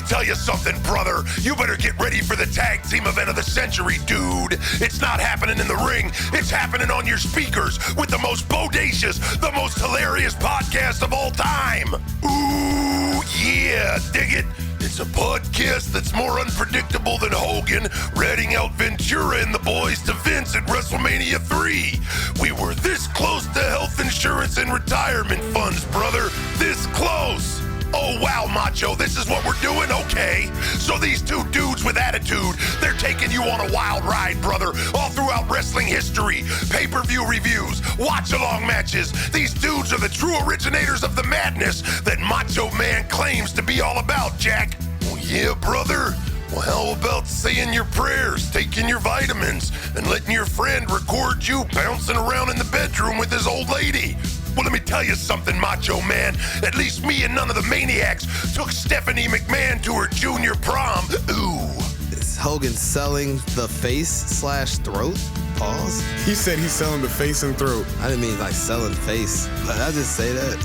me tell you something, brother. You better get ready for the tag team event of the century, dude. It's not happening in the ring. It's happening on your speakers with the most bodacious, the most hilarious podcast of all time. Ooh, yeah, dig it? It's a podcast that's more unpredictable than Hogan ratting out Ventura and the boys to Vince at WrestleMania 3. We were this close to health insurance and retirement funds, brother. This close. Oh, wow, Macho, this is what we're doing? Okay. So these two dudes with attitude, they're taking you on a wild ride, brother, all throughout wrestling history. Pay-per-view reviews, watch-along matches. These dudes are the true originators of the madness that Macho Man claims to be all about, Jack. Well, yeah, brother. Well, how about saying your prayers, taking your vitamins, and letting your friend record you bouncing around in the bedroom with his old lady? Well, let me tell you something, Macho Man. At least me and none of the maniacs took Stephanie McMahon to her junior prom. Ooh. Is Hogan selling the face/throat? Pause. He said he's selling the face and throat. I didn't mean like selling face. Did I just say that?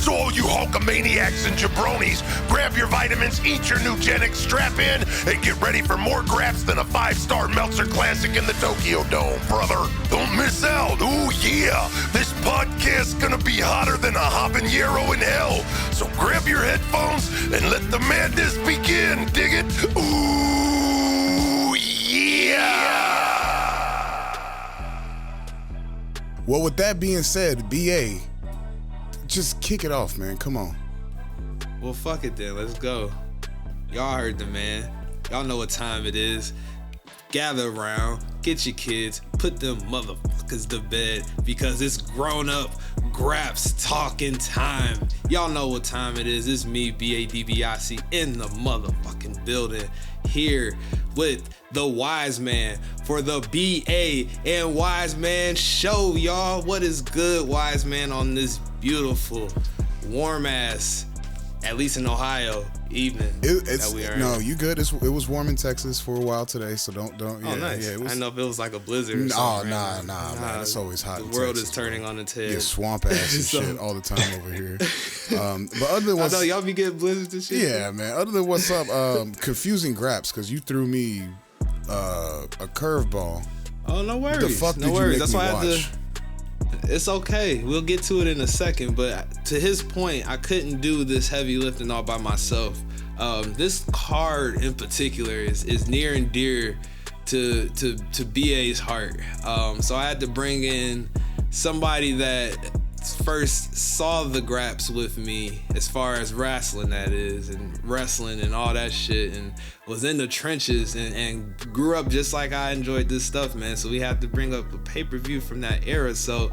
So all you hulkamaniacs and jabronis, grab your vitamins, eat your Nugenic, strap in, and get ready for more graps than a 5-star Meltzer Classic in the Tokyo Dome, brother. Don't miss out. Ooh, yeah. This podcast's gonna be hotter than a habanero in hell. So grab your headphones and let the madness begin. Dig it? Ooh, yeah. Well, with that being said, BA, just kick it off, man. Come on. Well, fuck it then. Let's go. Y'all heard the man. Y'all know what time it is. Gather around, get your kids, put them motherfuckers to bed because it's grown-up Graps talking time. Y'all know what time it is. It's me, BADBIC, in the motherfucking building here with the Wiseman for the BA and Wiseman show, y'all. What is good, Wiseman, on this beautiful, warm-ass, at least in Ohio, evening that we are no, in. you good. It was warm in Texas for a while today, so don't. Oh, yeah, nice. Yeah, I didn't know if it was like a blizzard or something. Nah, man. It's always hot. The in world Texas, is turning on its head. Yeah, swamp ass and shit all the time over here. But other than I what's, know y'all be getting blizzards and shit. yeah, man. Other than what's up, confusing Graps, because you threw me a curveball. Oh, no worries. The fuck no did worries. you make That's me why I had watch? to. It's okay. We'll get to it in a second. But to his point, I couldn't do this heavy lifting all by myself. This card in particular is near and dear to BA's heart. So I had to bring in somebody that first saw the Graps with me, as far as wrestling that is, and wrestling and all that shit, and was in the trenches and grew up just like I enjoyed this stuff, man. So we have to bring up a pay-per-view from that era. So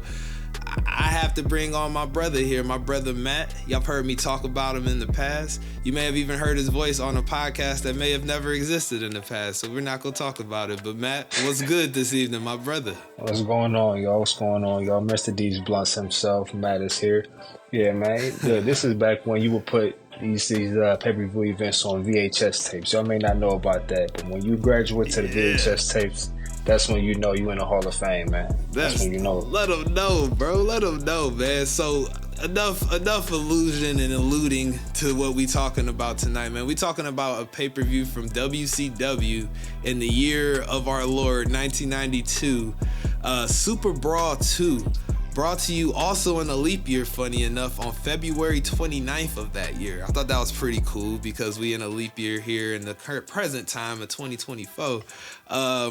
I have to bring on my brother here, my brother Matt. Y'all have heard me talk about him in the past. You may have even heard his voice on a podcast that may have never existed in the past, so we're not gonna talk about it. But Matt, what's good this evening, my brother? What's going on, y'all? What's going on, y'all? Mr. D's Blunts himself, Matt is here. Yeah, man. This is back when you would put these pay-per-view events on VHS tapes. Y'all may not know about that, but when you graduate to the VHS tapes, that's when you know you in the Hall of Fame, man. That's when you know. Let them know, bro. Let them know, man. So enough illusion and alluding to what we talking about tonight, man. We talking about a pay-per-view from WCW in the year of our Lord, 1992. Super Brawl 2. Brought to you also in a leap year, funny enough, on February 29th of that year. I thought that was pretty cool because we in a leap year here in the current present time of 2024.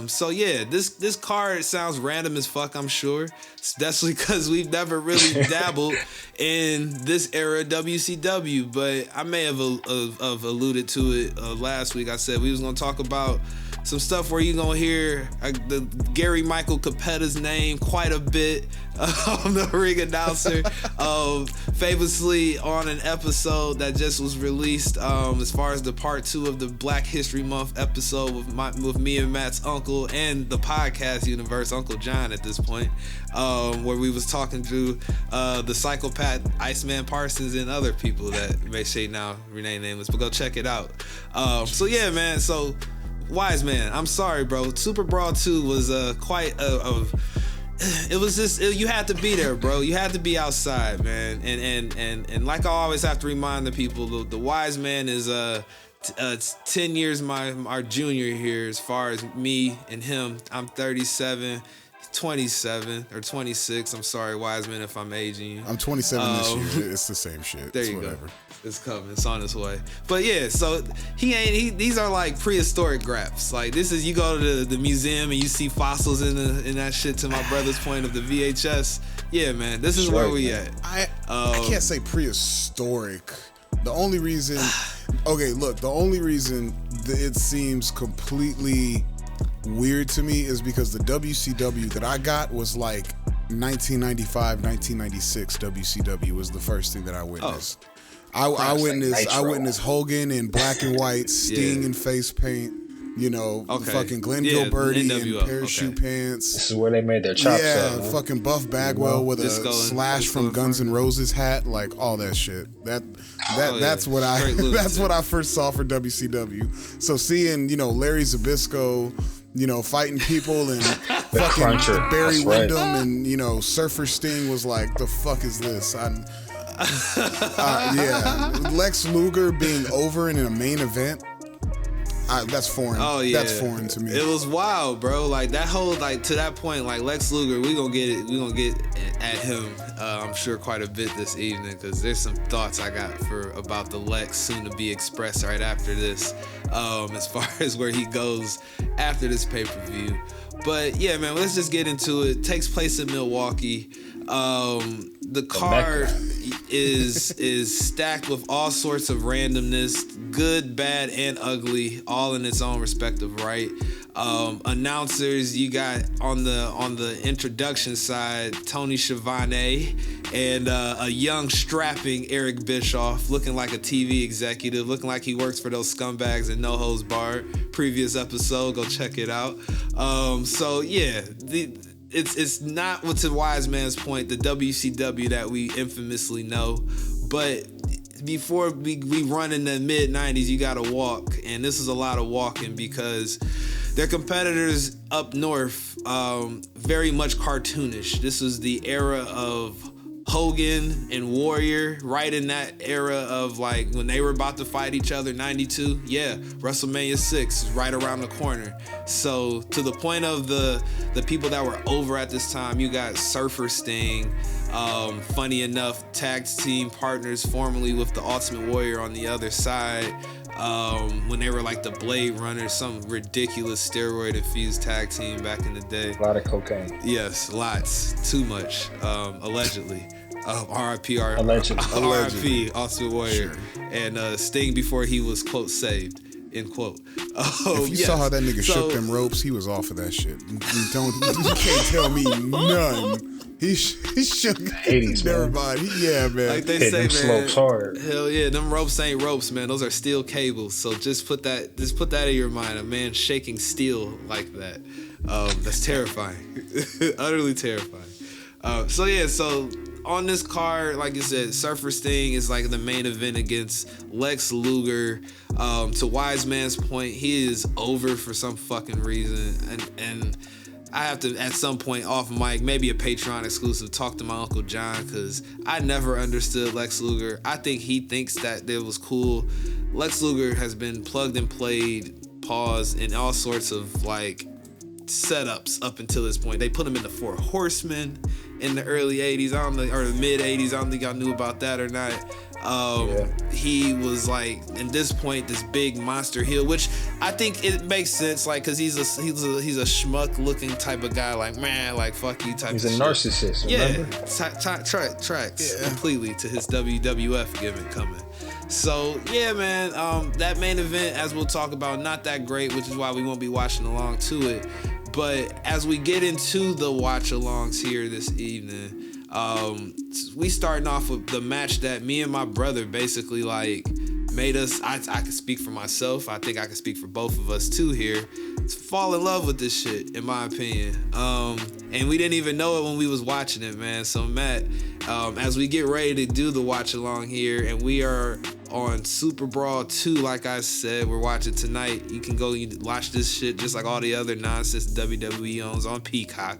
So yeah, this card sounds random as fuck, I'm sure, especially because we've never really dabbled in this era WCW, but I may have alluded to it last week. I said we was gonna talk about some stuff where you're gonna hear the Gary Michael Capetta's name quite a bit on the ring announcer, famously on an episode that just was released as far as the part 2 of the Black History Month episode with me and Matt's uncle and the podcast universe, Uncle John at this point, where we was talking to the psychopath Iceman Parsons and other people that may say now remain nameless, but go check it out. So yeah, man, so Wiseman, I'm sorry, bro. Super Brawl 2 was quite it was just, you had to be there, bro. You had to be outside, man. And like I always have to remind the people, the Wiseman is It's 10 years our junior here as far as me and him. I'm 37, 27 or 26. I'm sorry, Wiseman, if I'm aging you. I'm 27 this year. It's the same shit. There It's you whatever. go. It's coming. It's on its way. But yeah, so these are like prehistoric graps. Like this is, you go to the museum and you see fossils in that shit, to my brother's point of the VHS. Yeah, man, this is where we at. I can't say prehistoric. The only reason, the only reason it seems completely weird to me is because the WCW that I got was like 1995, 1996 WCW was the first thing that I witnessed. I witnessed Hogan in black and white, Sting in face paint, fucking Glenn Gilberti in parachute pants. This is where they made their chops up. Fucking Buff Bagwell with a Slash from Guns N' Roses hat, like all that shit. That's what I first saw for WCW. So seeing, Larry Zbyszko, fighting people and fucking Barry Windham and, Surfer Sting was like, the fuck is this? Lex Luger being over in a main event, that's foreign. Oh yeah, that's foreign to me. It was wild, bro. Like that whole, like to that point, like Lex Luger, we gonna get at him. I'm sure quite a bit this evening, because there's some thoughts I got about the Lex soon to be expressed right after this, as far as where he goes after this pay-per-view. But yeah, man, let's just get into it. It takes place in Milwaukee. The card is stacked with all sorts of randomness, good, bad, and ugly, all in its own respective right. Announcers, you got on the introduction side, Tony Schiavone and a young strapping Eric Bischoff, looking like a TV executive, looking like he works for those scumbags in No Holds Barred. Previous episode, go check it out. So yeah, it's not, to Wiseman's point, the WCW that we infamously know, but before we run in the mid 90s, you gotta walk, and this is a lot of walking because their competitors up north, very much cartoonish. This was the era of Hogan and Warrior, right in that era of like when they were about to fight each other, 92. Yeah, WrestleMania 6 is right around the corner. So to the point of the people that were over at this time, you got Surfer Sting, funny enough, tag team partners formerly with the Ultimate Warrior on the other side. When they were like the Blade Runners, some ridiculous steroid-infused tag team back in the day. A lot of cocaine. Yes, lots. Too much, allegedly. R.I.P. Allegedly. Ultimate Warrior. Sure. And Sting before he was, quote, saved, end quote. If you saw how that nigga shook them ropes, he was off of that shit. You can't tell me none. He shook everybody. Yeah, man. Like they say, man. Slopes hard. Hell yeah, them ropes ain't ropes, man. Those are steel cables. So just put that in your mind. A man shaking steel like that. That's terrifying. Utterly terrifying. So on this card, like you said, Surfer Sting is like the main event against Lex Luger. To Wiseman's point, he is over for some fucking reason, and I have to, at some point off mic, maybe a Patreon exclusive, talk to my Uncle John, because I never understood Lex Luger. I think he thinks that it was cool. Lex Luger has been plugged and played, paused, in all sorts of like setups up until this point. They put him in the Four Horsemen in the early 80s, or the mid 80s. I don't think y'all knew about that or not. He was like, at this point, this big monster heel, which I think it makes sense, like, cause he's a schmuck looking type of guy, like, man, like, fuck you type. He's of a narcissist. Yeah, tracks completely to his WWF gimmick coming. So yeah, man, that main event, as we'll talk about, not that great, which is why we won't be watching along to it. But as we get into the watch-alongs here this evening, we starting off with the match that me and my brother basically like made us, I can speak for myself, I think I can speak for both of us too here, fall in love with this shit, in my opinion. And we didn't even know it when we was watching it, man. So Matt, as we get ready to do the watch along here, and we are on Super Brawl 2, like I said, we're watching tonight. You can go watch this shit just like all the other nonsense WWE owns on Peacock.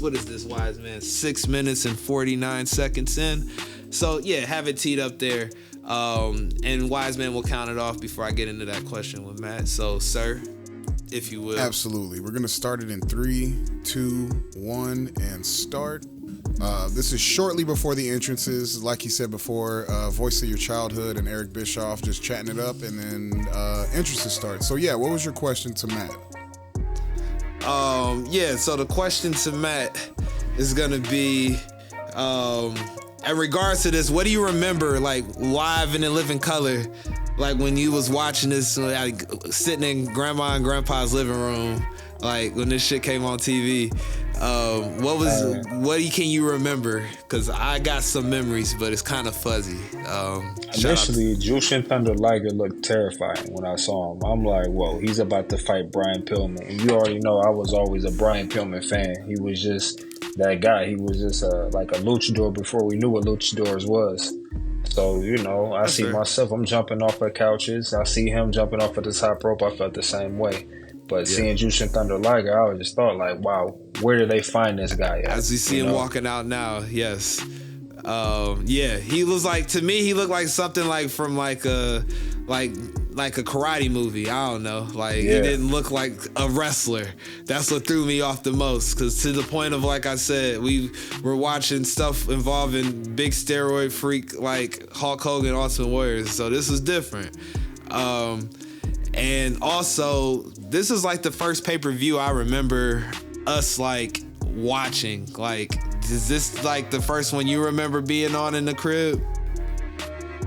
What is this, Wiseman? 6 minutes and 49 seconds in. So yeah, have it teed up there. And Wiseman will count it off before I get into that question with Matt. So, sir, if you will. Absolutely. We're going to start it in 3, 2, 1, and start. This is shortly before the entrances. Like he said before, Voice of Your Childhood and Eric Bischoff just chatting it up, and then entrances start. So, yeah, what was your question to Matt? So the question to Matt is going to be, in regards to this, what do you remember, like, live and in living color, like, when you was watching this, like, sitting in Grandma and Grandpa's living room, like, when this shit came on TV? What can you remember? Because I got some memories, but it's kind of fuzzy. Initially, Jushin Thunder Liger looked terrifying when I saw him. I'm like, whoa, he's about to fight Brian Pillman. And you already know I was always a Brian Pillman fan. He was just that guy. He was just like a luchador before we knew what luchadors was. So, I see myself, I'm jumping off of couches. I see him jumping off of the top rope. I felt the same way. But seeing Jushin Thunder Liger, I just thought, like, wow, where did they find this guy at? As we see him walking out now, yes. He was like, to me, he looked like something like from like a karate movie. I don't know. Like, he didn't look like a wrestler. That's what threw me off the most. Because to the point of, like I said, we were watching stuff involving big steroid freak like Hulk Hogan, Ultimate Warriors. So this was different. And also, this is like the first pay-per-view I remember us like watching. Like, is this like the first one you remember being on in the crib?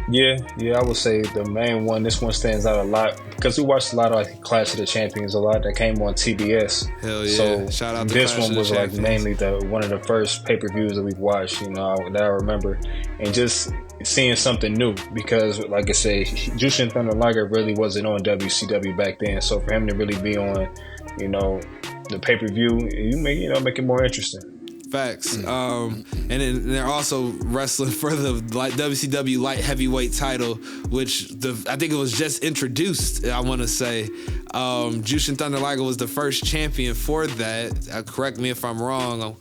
Yeah, I would say the main one. This one stands out a lot because we watched a lot of like Clash of the Champions a lot that came on TBS. Hell yeah! So shout out to this Clash one was of the like mainly one of the first pay-per-views that we've watched. That I remember, and just seeing something new because, like I say, Jushin Thunder Liger really wasn't on WCW back then. So for him to really be on, the pay-per-view, you make it more interesting. Facts. And then they're also wrestling for the WCW light heavyweight title, which I think it was just introduced, I want to say. Jushin Thunder Liger was the first champion for that. Correct me if I'm wrong,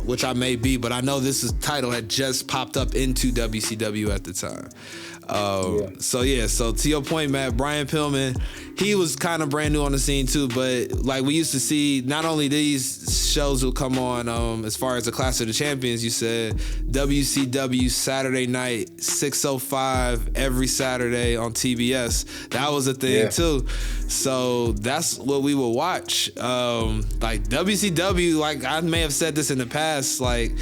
which I may be, but I know this title had just popped up into WCW at the time. So to your point, Matt, Brian Pillman, he was kind of brand new on the scene too, but like we used to see, not only these shows will come on as far as the Clash of the Champions, you said WCW Saturday night 6:05 every Saturday on TBS. That was a thing too. So that's what we would watch. Like WCW, like I may have said this in the past, like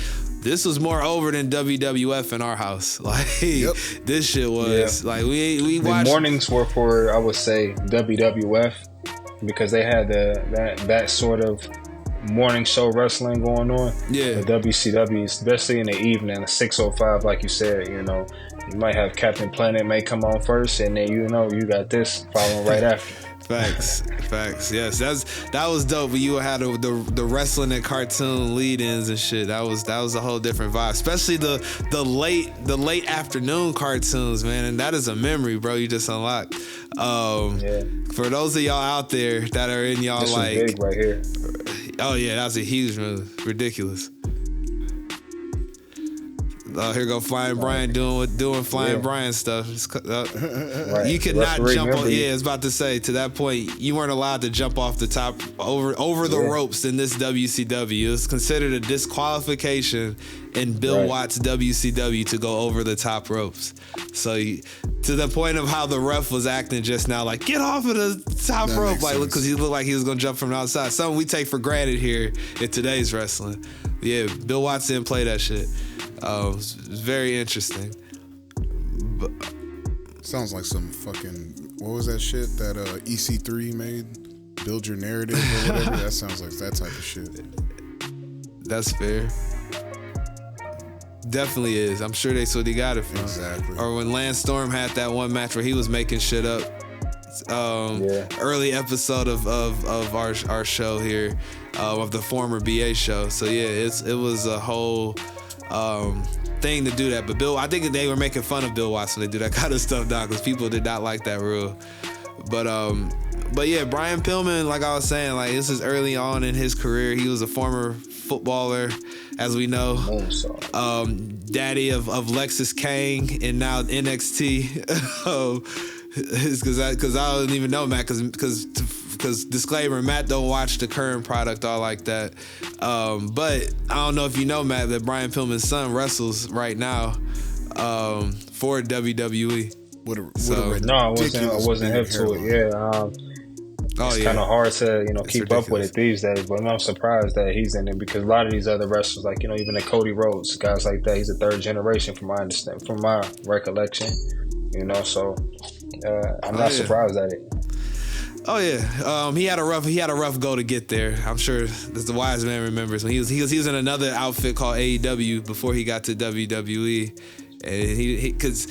this was more over than WWF in our house. Like this shit was like we watched. The mornings were for, I would say, WWF because they had that sort of morning show wrestling going on. Yeah. The WCW, especially in the evening, 6:05, like you said, you might have Captain Planet may come on first, and then you got this following right after. Facts. Yes, that was dope. But you had the wrestling and cartoon lead-ins and shit. That was a whole different vibe. Especially the late afternoon cartoons, man. And that is a memory, bro. You just unlocked. For those of y'all out there that are in y'all this like, big right here. Oh yeah, that was a huge move. Ridiculous. Here go Flying Brian doing Flying Brian stuff. Right. You could not jump on. Yeah, I was about to say, to that point, you weren't allowed to jump off the top over the ropes in this WCW. It was considered a disqualification in Bill Watts' WCW to go over the top ropes. So to the point of how the ref was acting just now, like, get off of the top rope, like, because he looked like he was gonna jump from the outside. Something we take for granted here in today's wrestling. Yeah, Bill Watts didn't play that shit. It's very interesting. But sounds like some fucking, what was that shit that EC3 made? Build your narrative or whatever. That sounds like that type of shit. That's fair. Definitely is. I'm sure that's what he got it from. Exactly. Or when Lance Storm had that one match where he was making shit up. Early episode of our show here, of the former BA show. So yeah, it was a whole thing to do that. But I think they were making fun of Bill Watts when they do that kind of stuff now, because people did not like that rule. But yeah, Brian Pillman, like I was saying, like this is early on in his career. He was a former footballer, as we know. Daddy of Lexus Kang and now NXT. Because I don't even know, Matt, because disclaimer, Matt don't watch the current product all like that. But I don't know if you know, Matt, that Brian Pillman's son wrestles right now for WWE. No, I wasn't hip to it. Yeah, it's kind of hard to keep ridiculous. up with it these days. But I'm surprised that he's in it because a lot of these other wrestlers, like even the Cody Rhodes, guys like that, he's a third generation from my recollection. So I'm not surprised at it. Oh yeah, he had a rough go to get there. I'm sure the wise man remembers when he was in another outfit called AEW before he got to WWE, and he because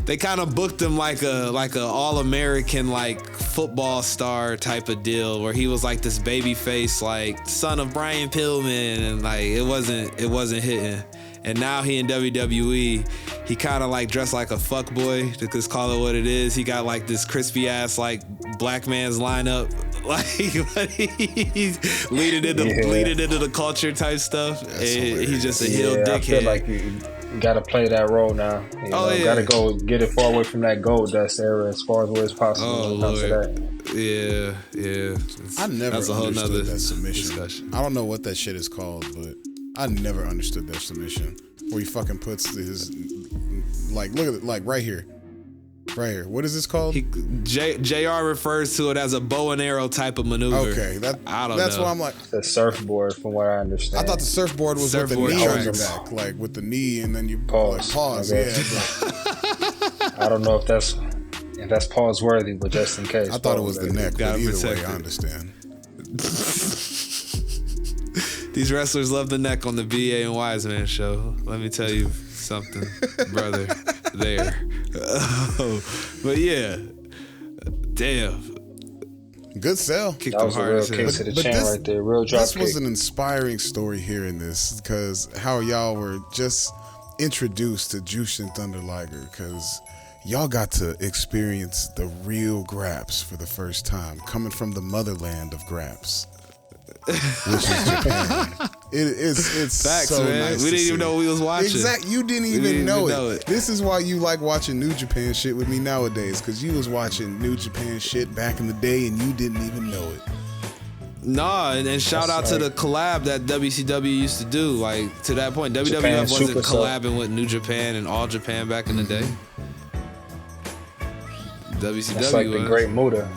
they kind of booked him like a all-American like football star type of deal where he was like this baby face like son of Brian Pillman, and like it wasn't hitting. And now he in WWE, he kind of like dressed like a fuckboy, to just call it what it is. He got like this crispy ass like black man's lineup, like he's leading into the culture type stuff. And he's just a heel dickhead. I feel like you gotta play that role now. Gotta go get it far away from that gold dust era as far as possible when it comes to that. I never that's a whole understood nother that submission. Discussion. I don't know what that shit is called, but I never understood that submission where he fucking puts his like look at it like right here. What is this called? JR refers to it as a bow and arrow type of maneuver. Okay, I don't that's know. why I'm like the surfboard, from what I understand. I thought the surfboard was with the knee on your back, like with the knee, and then you pause. Okay. Yeah, I don't know if that's pause worthy, but just in case. I thought it was the neck, but either way, I it. understand. These wrestlers love the neck on the BA and Wiseman show. Let me tell you something, brother. There. But yeah. Damn. Good sell. That was a real kick to the chin right there. Real drop This kick. was an inspiring story hearing this because how y'all were just introduced to Jushin Thunder Liger because y'all got to experience the real Graps for the first time, coming from the motherland of Graps. Which is Japan. It's Facts, so man. nice. We didn't even know we was watching. Exactly. You didn't even know it. This is why you like watching New Japan shit with me nowadays, because you was watching New Japan shit back in the day and you didn't even know it. Nah, and shout out to the collab that WCW used to do. Like to that point, WWF wasn't collabing with New Japan and All Japan back in the day. WCW That's like the Great Muta.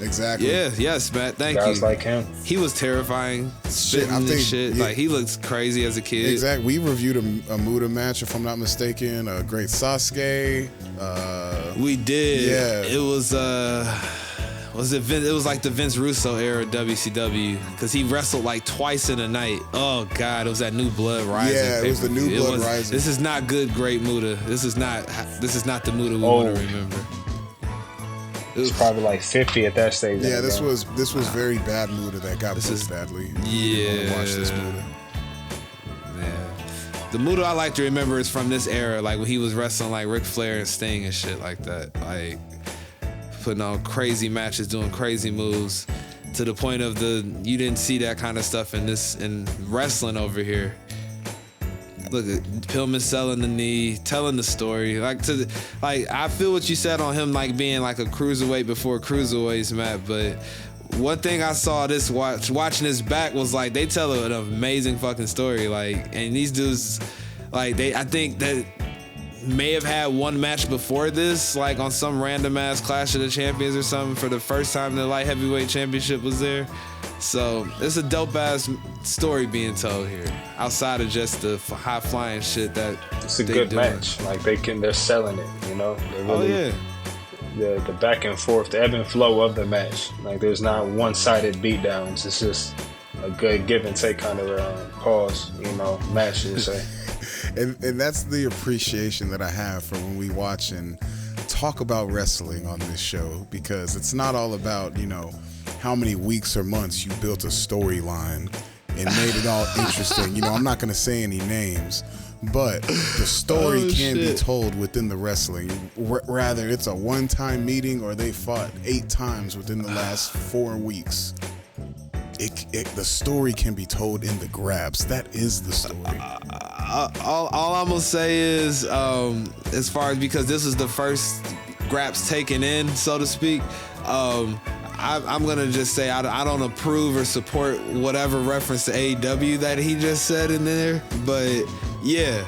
Exactly. Yeah, yes, Matt. Thank you. Guys like him. He was terrifying, spitting and shit. Yeah. Like he looked crazy as a kid. Exactly. We reviewed a Muta match, if I'm not mistaken. A Great Sasuke. We did. Yeah. It was it was like the Vince Russo era of WCW because he wrestled like twice in a night. Oh God, it was that New Blood Rising. Yeah, it was the New Blood Rising. This is not good, Great Muta. This is not the Muta we want to remember. It's probably like 50 at that stage. Yeah, this was very bad Muta that got booked badly. Yeah. Watch this Muta. Yeah. The Muta I like to remember is from this era, like when he was wrestling like Ric Flair and Sting and shit like that. Like putting on crazy matches, doing crazy moves to the point of you didn't see that kind of stuff in wrestling over here. Look at Pillman selling the knee, telling the story. I feel what you said on him, like being like a cruiserweight before cruiserweights, Matt. But one thing I saw watching this back was like they tell an amazing fucking story. Like, and these dudes, like I think that may have had one match before this, like on some random ass Clash of the Champions or something for the first time the light heavyweight championship was there. So it's a dope ass story being told here, outside of just the high flying shit that it's a good match. Like they're selling it, They really, the back and forth, the ebb and flow of the match. Like there's not one-sided beatdowns. It's just a good give and take kind of pause, match. You say. And that's the appreciation that I have for when we watch and talk about wrestling on this show, because it's not all about how many weeks or months you built a storyline and made it all interesting. I'm not going to say any names, but the story can be told within the wrestling. Rather, it's a one-time meeting or they fought 8 times within the last 4 weeks. the story can be told in the grabs. That is the story. All I'm gonna say is, as far as, because this is the first Graps taken in, so to speak, I'm gonna just say I don't approve or support whatever reference to AEW that he just said in there, but yeah,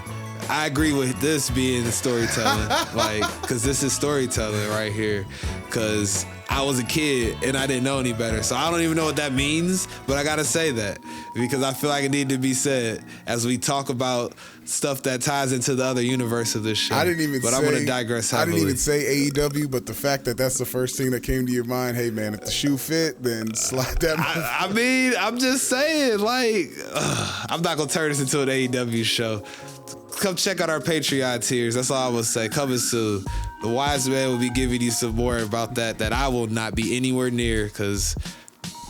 I agree with this being the storytelling, like, because this is storytelling right here, because I was a kid and I didn't know any better, so I don't even know what that means, but I gotta say that because I feel like it needed to be said as we talk about stuff that ties into the other universe of this show. I didn't even but say, I'm gonna digress heavily. I didn't even say AEW, but the fact that that's the first thing that came to your mind, hey man, if the shoe fit, then slide that. I mean, I'm just saying, like, I'm not gonna turn this into an AEW show. Come check out our Patreon tiers. That's all I will say. Coming soon. The Wiseman will be giving you some more about that I will not be anywhere near, because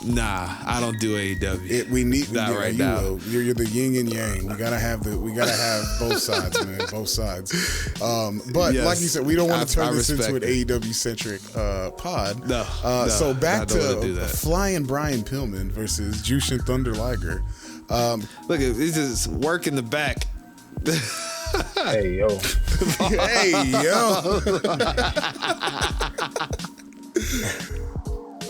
I don't do AEW. We need not right now. You're the yin and yang. We gotta have both sides, man. Both sides. But yes, like you said, we don't want to turn this into an AEW centric pod. No. So back to Flying Brian Pillman versus Jushin Thunder Liger. Look, he's just working the back. Hey yo. Hey yo.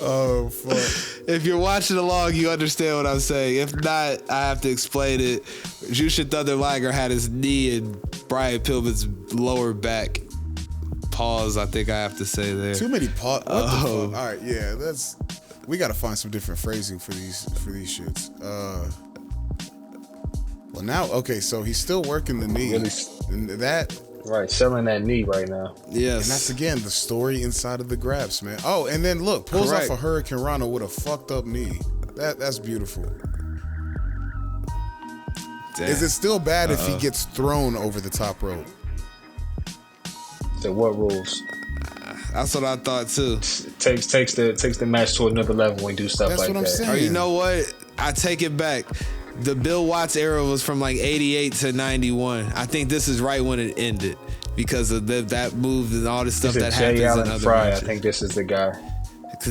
Oh fuck. If you're watching along, you understand what I'm saying. If not, I have to explain it. Jushin Thunder Liger had his knee in Brian Pillman's lower back. Pause, I think I have to say there. Too many pause. What the fuck? All right, yeah, we gotta find some different phrasing for these shits. Well, now, okay, so he's still working the knee. And that... Right, selling that knee right now. Yes. And that's, again, the story inside of the grabs, man. Oh, and then, look, pulls off a Hurricane Rana with a fucked up knee. That's beautiful. Damn. Is it still bad if he gets thrown over the top rope? So what rules? That's what I thought, too. Takes the match to another level when you do stuff like that. That's what I'm saying. Or you know what? I take it back. The Bill Watts era was from like 88 to 91. I think this is right when it ended because of that move and all this stuff that happens in other matches. I think this is the guy.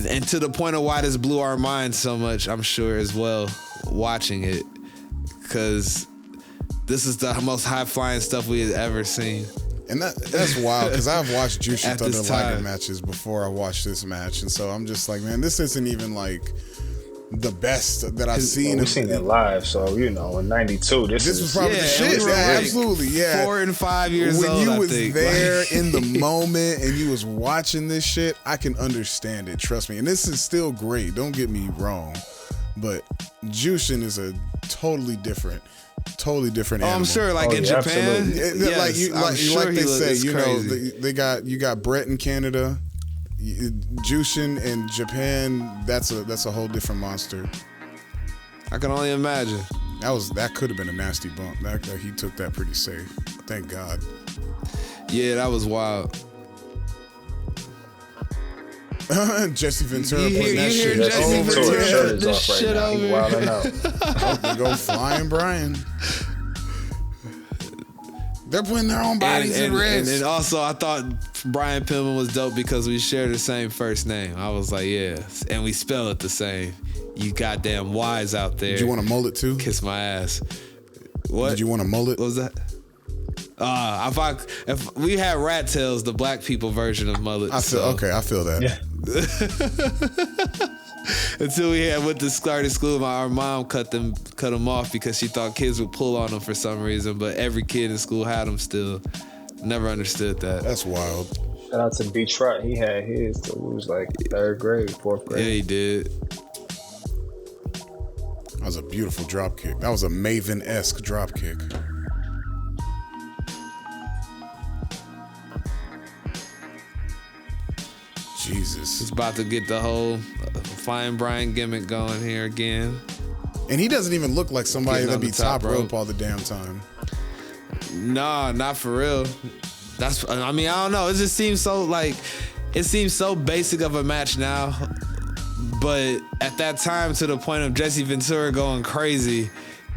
And to the point of why this blew our minds so much, I'm sure as well, watching it, because this is the most high-flying stuff we had ever seen. And that's wild, because I've watched Jushin Thunder Liger matches before I watched this match, and so I'm just like, man, this isn't even like the best that I've seen. We've seen it live, so in '92, this was probably the shit. Yeah, absolutely, yeah. 4 and 5 years old. When you was there like, in the moment and you was watching this shit, I can understand it. Trust me, and this is still great. Don't get me wrong, but Jushin is a totally different animal. I'm sure, like in Japan, like they say, you got Brett in Canada. Jushin in Japan, that's a whole different monster. I can only imagine. That could have been a nasty bump. He took that pretty safe. Thank God. Yeah, that was wild. Jesse Ventura putting that shit over. They go Flying Brian. They're putting their own bodies at risk. And also, I thought Brian Pillman was dope because we share the same first name. I was like, yeah. And we spell it the same. You goddamn wise out there. Did you want a mullet too? Kiss my ass. What? Did you want a mullet? What was that? If we had rat tails, the black people version of mullet. I feel that. Yeah. Until we went to started school, our mom cut them off because she thought kids would pull on them for some reason. But every kid in school had them still. Never understood that. That's wild. Shout out to B Trot. He had his till he was like 3rd grade, 4th grade. Yeah, he did. That was a beautiful drop kick. That was a Maven-esque drop kick. Jesus. He's about to get the whole Flying Brian gimmick going here again. And he doesn't even look like somebody that'd be top rope all the damn time. Nah, not for real. I don't know. It just seems so basic of a match now. But at that time, to the point of Jesse Ventura going crazy,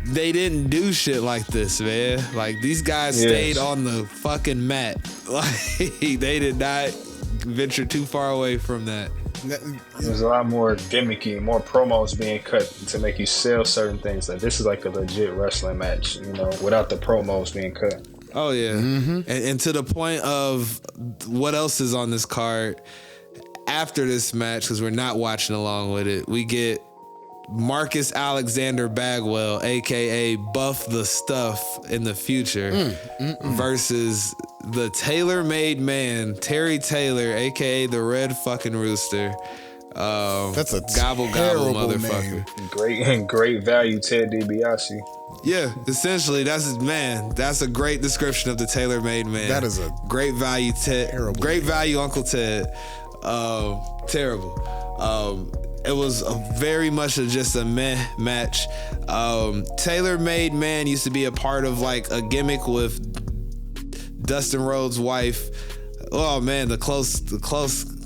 they didn't do shit like this, man. Like, these guys stayed on the fucking mat. Like, they did not venture too far away from that. There's a lot more gimmicky, more promos being cut to make you sell certain things. Like this is like a legit wrestling match, you know, without the promos being cut. Oh yeah, and to the point of what else is on this card after this match, because we're not watching along with it. We get Marcus Alexander Bagwell, aka Buff the Stuff in the future, versus the tailor-made man, Terry Taylor, aka the Red Fucking Rooster. That's a gobble motherfucker. Name. Great value, Ted DiBiase. Yeah, essentially, that's a great description of the tailor-made man. That is a great value, Ted. Terrible Great name. value, Uncle Ted. Terrible. It was very much just a meh match. Tailor-made man used to be a part of like a gimmick with Dustin Rhodes' wife. Oh man, the close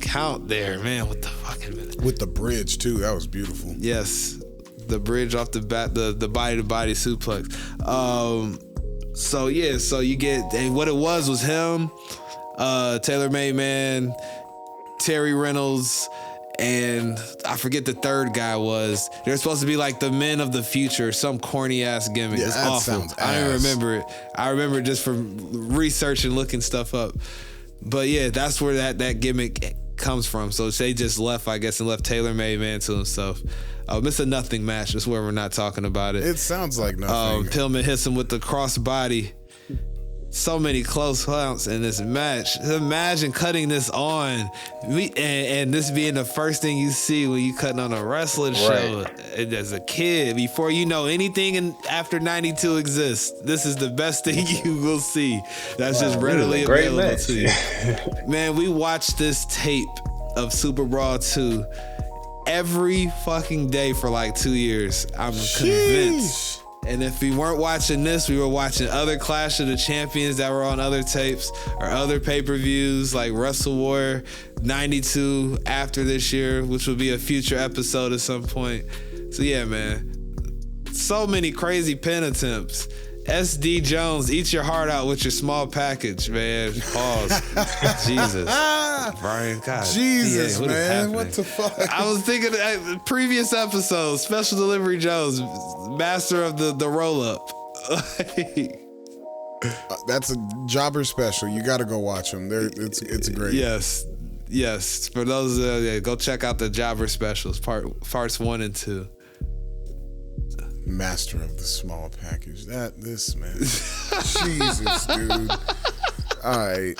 count there, man. What the fucking minute? With the bridge too, that was beautiful. Yes, the bridge off the bat, the body to body suplex. So you get, and what it was him, tailor-made man, Terry Reynolds, and I forget the third guy was. They're supposed to be like the men of the future, some corny ass gimmick. Yeah, it's that awful. sounds I don't ass. remember it. I remember just from researching, looking stuff up. But yeah, that's where that gimmick comes from. So they just left, I guess, and left tailor-made man to himself. It's a nothing match. That's where we're not talking about it. It sounds like nothing. Pillman hits him with the cross body. So many close counts in this match. Imagine cutting this on, and this being the first thing you see when you cutting on a wrestling show as a kid. Before you know anything after 92 exists, this is the best thing you will see. That's just readily available to you. Man, we watched this tape of Super Brawl 2 every fucking day for like 2 years. I'm convinced. And if we weren't watching this, we were watching other Clash of the Champions that were on other tapes or other pay-per-views like Wrestle War 92 after this year, which will be a future episode at some point. So yeah, man. So many crazy pin attempts. SD Jones, eat your heart out with your small package, man. Pause. Jesus. Brian, God. Jesus, man. What the fuck? I was thinking previous episodes, Special Delivery Jones, master of the roll-up. That's a jobber special. You got to go watch them. It's great. Yes. For those, go check out the jobber specials, parts 1 and 2. Master of the small package. This man. Jesus, dude. All right.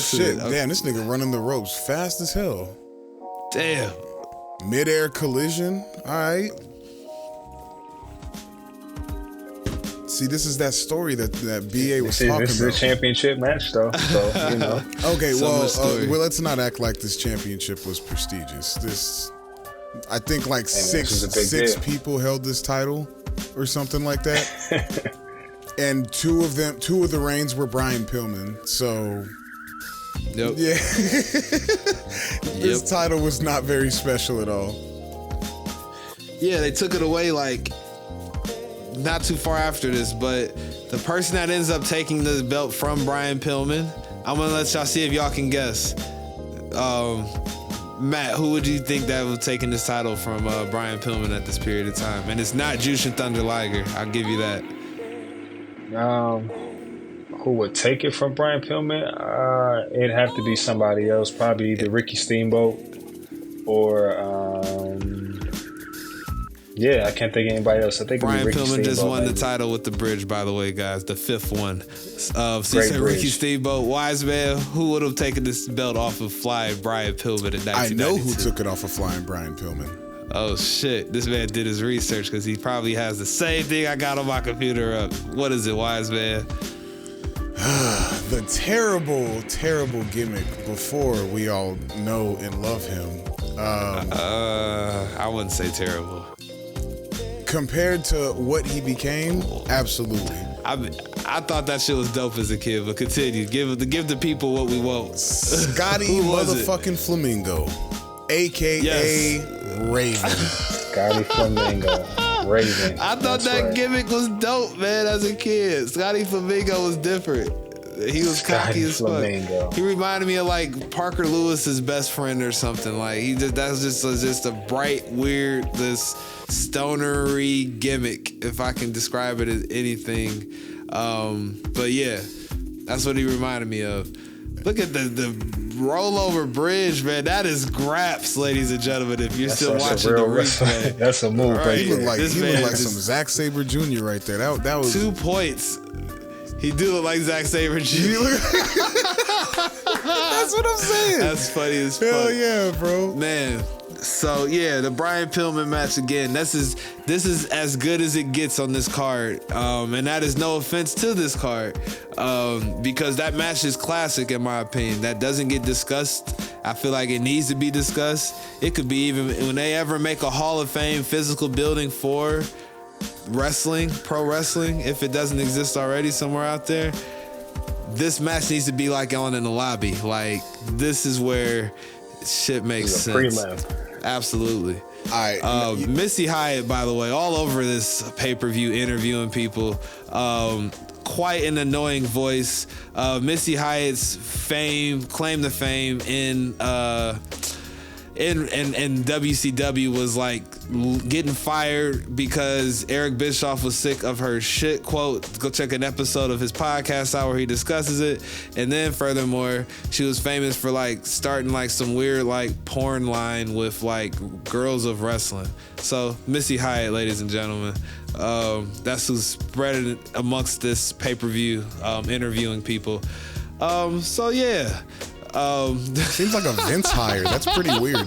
Shit. Okay. Damn, this nigga running the ropes fast as hell. Damn. Mid-air collision. All right. See, this is that story that BA was talking about. This is a championship match, though. So, you know. Okay, well, let's not act like this championship was prestigious. I think like six people held this title or something like that. And two of the reigns were Brian Pillman. So, yep. Yeah. This title was not very special at all. Yeah, they took it away like not too far after this, but the person that ends up taking the belt from Brian Pillman, I'm gonna let y'all see if y'all can guess. Matt, who would you think that was taking this title from Brian Pillman at this period of time? And it's not Jushin Thunder Liger. I'll give you that. Who would take it from Brian Pillman? It'd have to be somebody else, probably either Ricky Steamboat or I can't think of anybody else. I think Brian Ricky Pillman Steamboat, just won maybe. the title with the bridge, by the way, guys. The 5th one. So Great said bridge. Ricky Steamboat, Wiseman, who would have taken this belt off of Flying Brian Pillman in 1992? I know who took it off of Flying Brian Pillman. Oh shit! This man did his research because he probably has the same thing I got on my computer up. What is it, Wiseman? The terrible, terrible gimmick before we all know and love him. I wouldn't say terrible. Compared to what he became, absolutely. I thought that shit was dope as a kid, but continue. Give the people what we want. Scotty Who was it? motherfucking Flamingo, aka Raven. Scotty Flamingo. Raven. I thought That's that right. gimmick was dope, man, as a kid. Scotty Flamingo was different. He was cocky as fuck. Flamingo. He reminded me of like Parker Lewis's best friend or something. Like that was just a bright, weird, this stonery gimmick, if I can describe it as anything. But yeah, that's what he reminded me of. Look at the rollover bridge, man. That is graps, ladies and gentlemen. If you're still watching the replay, that's a move. Right. He looked like This some Zack Sabre Jr. right there. That was 2 points. He do look like Zack Sabre Jr. That's what I'm saying. That's funny as fuck. Hell yeah, bro. Man. So yeah, the Brian Pillman match again. This is as good as it gets on this card, and that is no offense to this card, because that match is classic in my opinion. That doesn't get discussed. I feel like it needs to be discussed. It could be even when they ever make a Hall of Fame physical building for wrestling, pro wrestling, if it doesn't exist already somewhere out there. This match needs to be like on in the lobby. Like this is where shit makes sense. Prelim. Absolutely. All right. Missy Hyatt, by the way, all over this pay-per-view interviewing people. Quite an annoying voice. Missy Hyatt's claim to fame in WCW was like getting fired because Eric Bischoff was sick of her shit quote. Go check an episode of his podcast out where he discusses it. And then furthermore, she was famous for like starting like some weird like porn line with like girls of wrestling. So Missy Hyatt, ladies and gentlemen, that's who's spread it amongst this pay-per-view, interviewing people. So yeah. Seems like a Vince hire. That's pretty weird.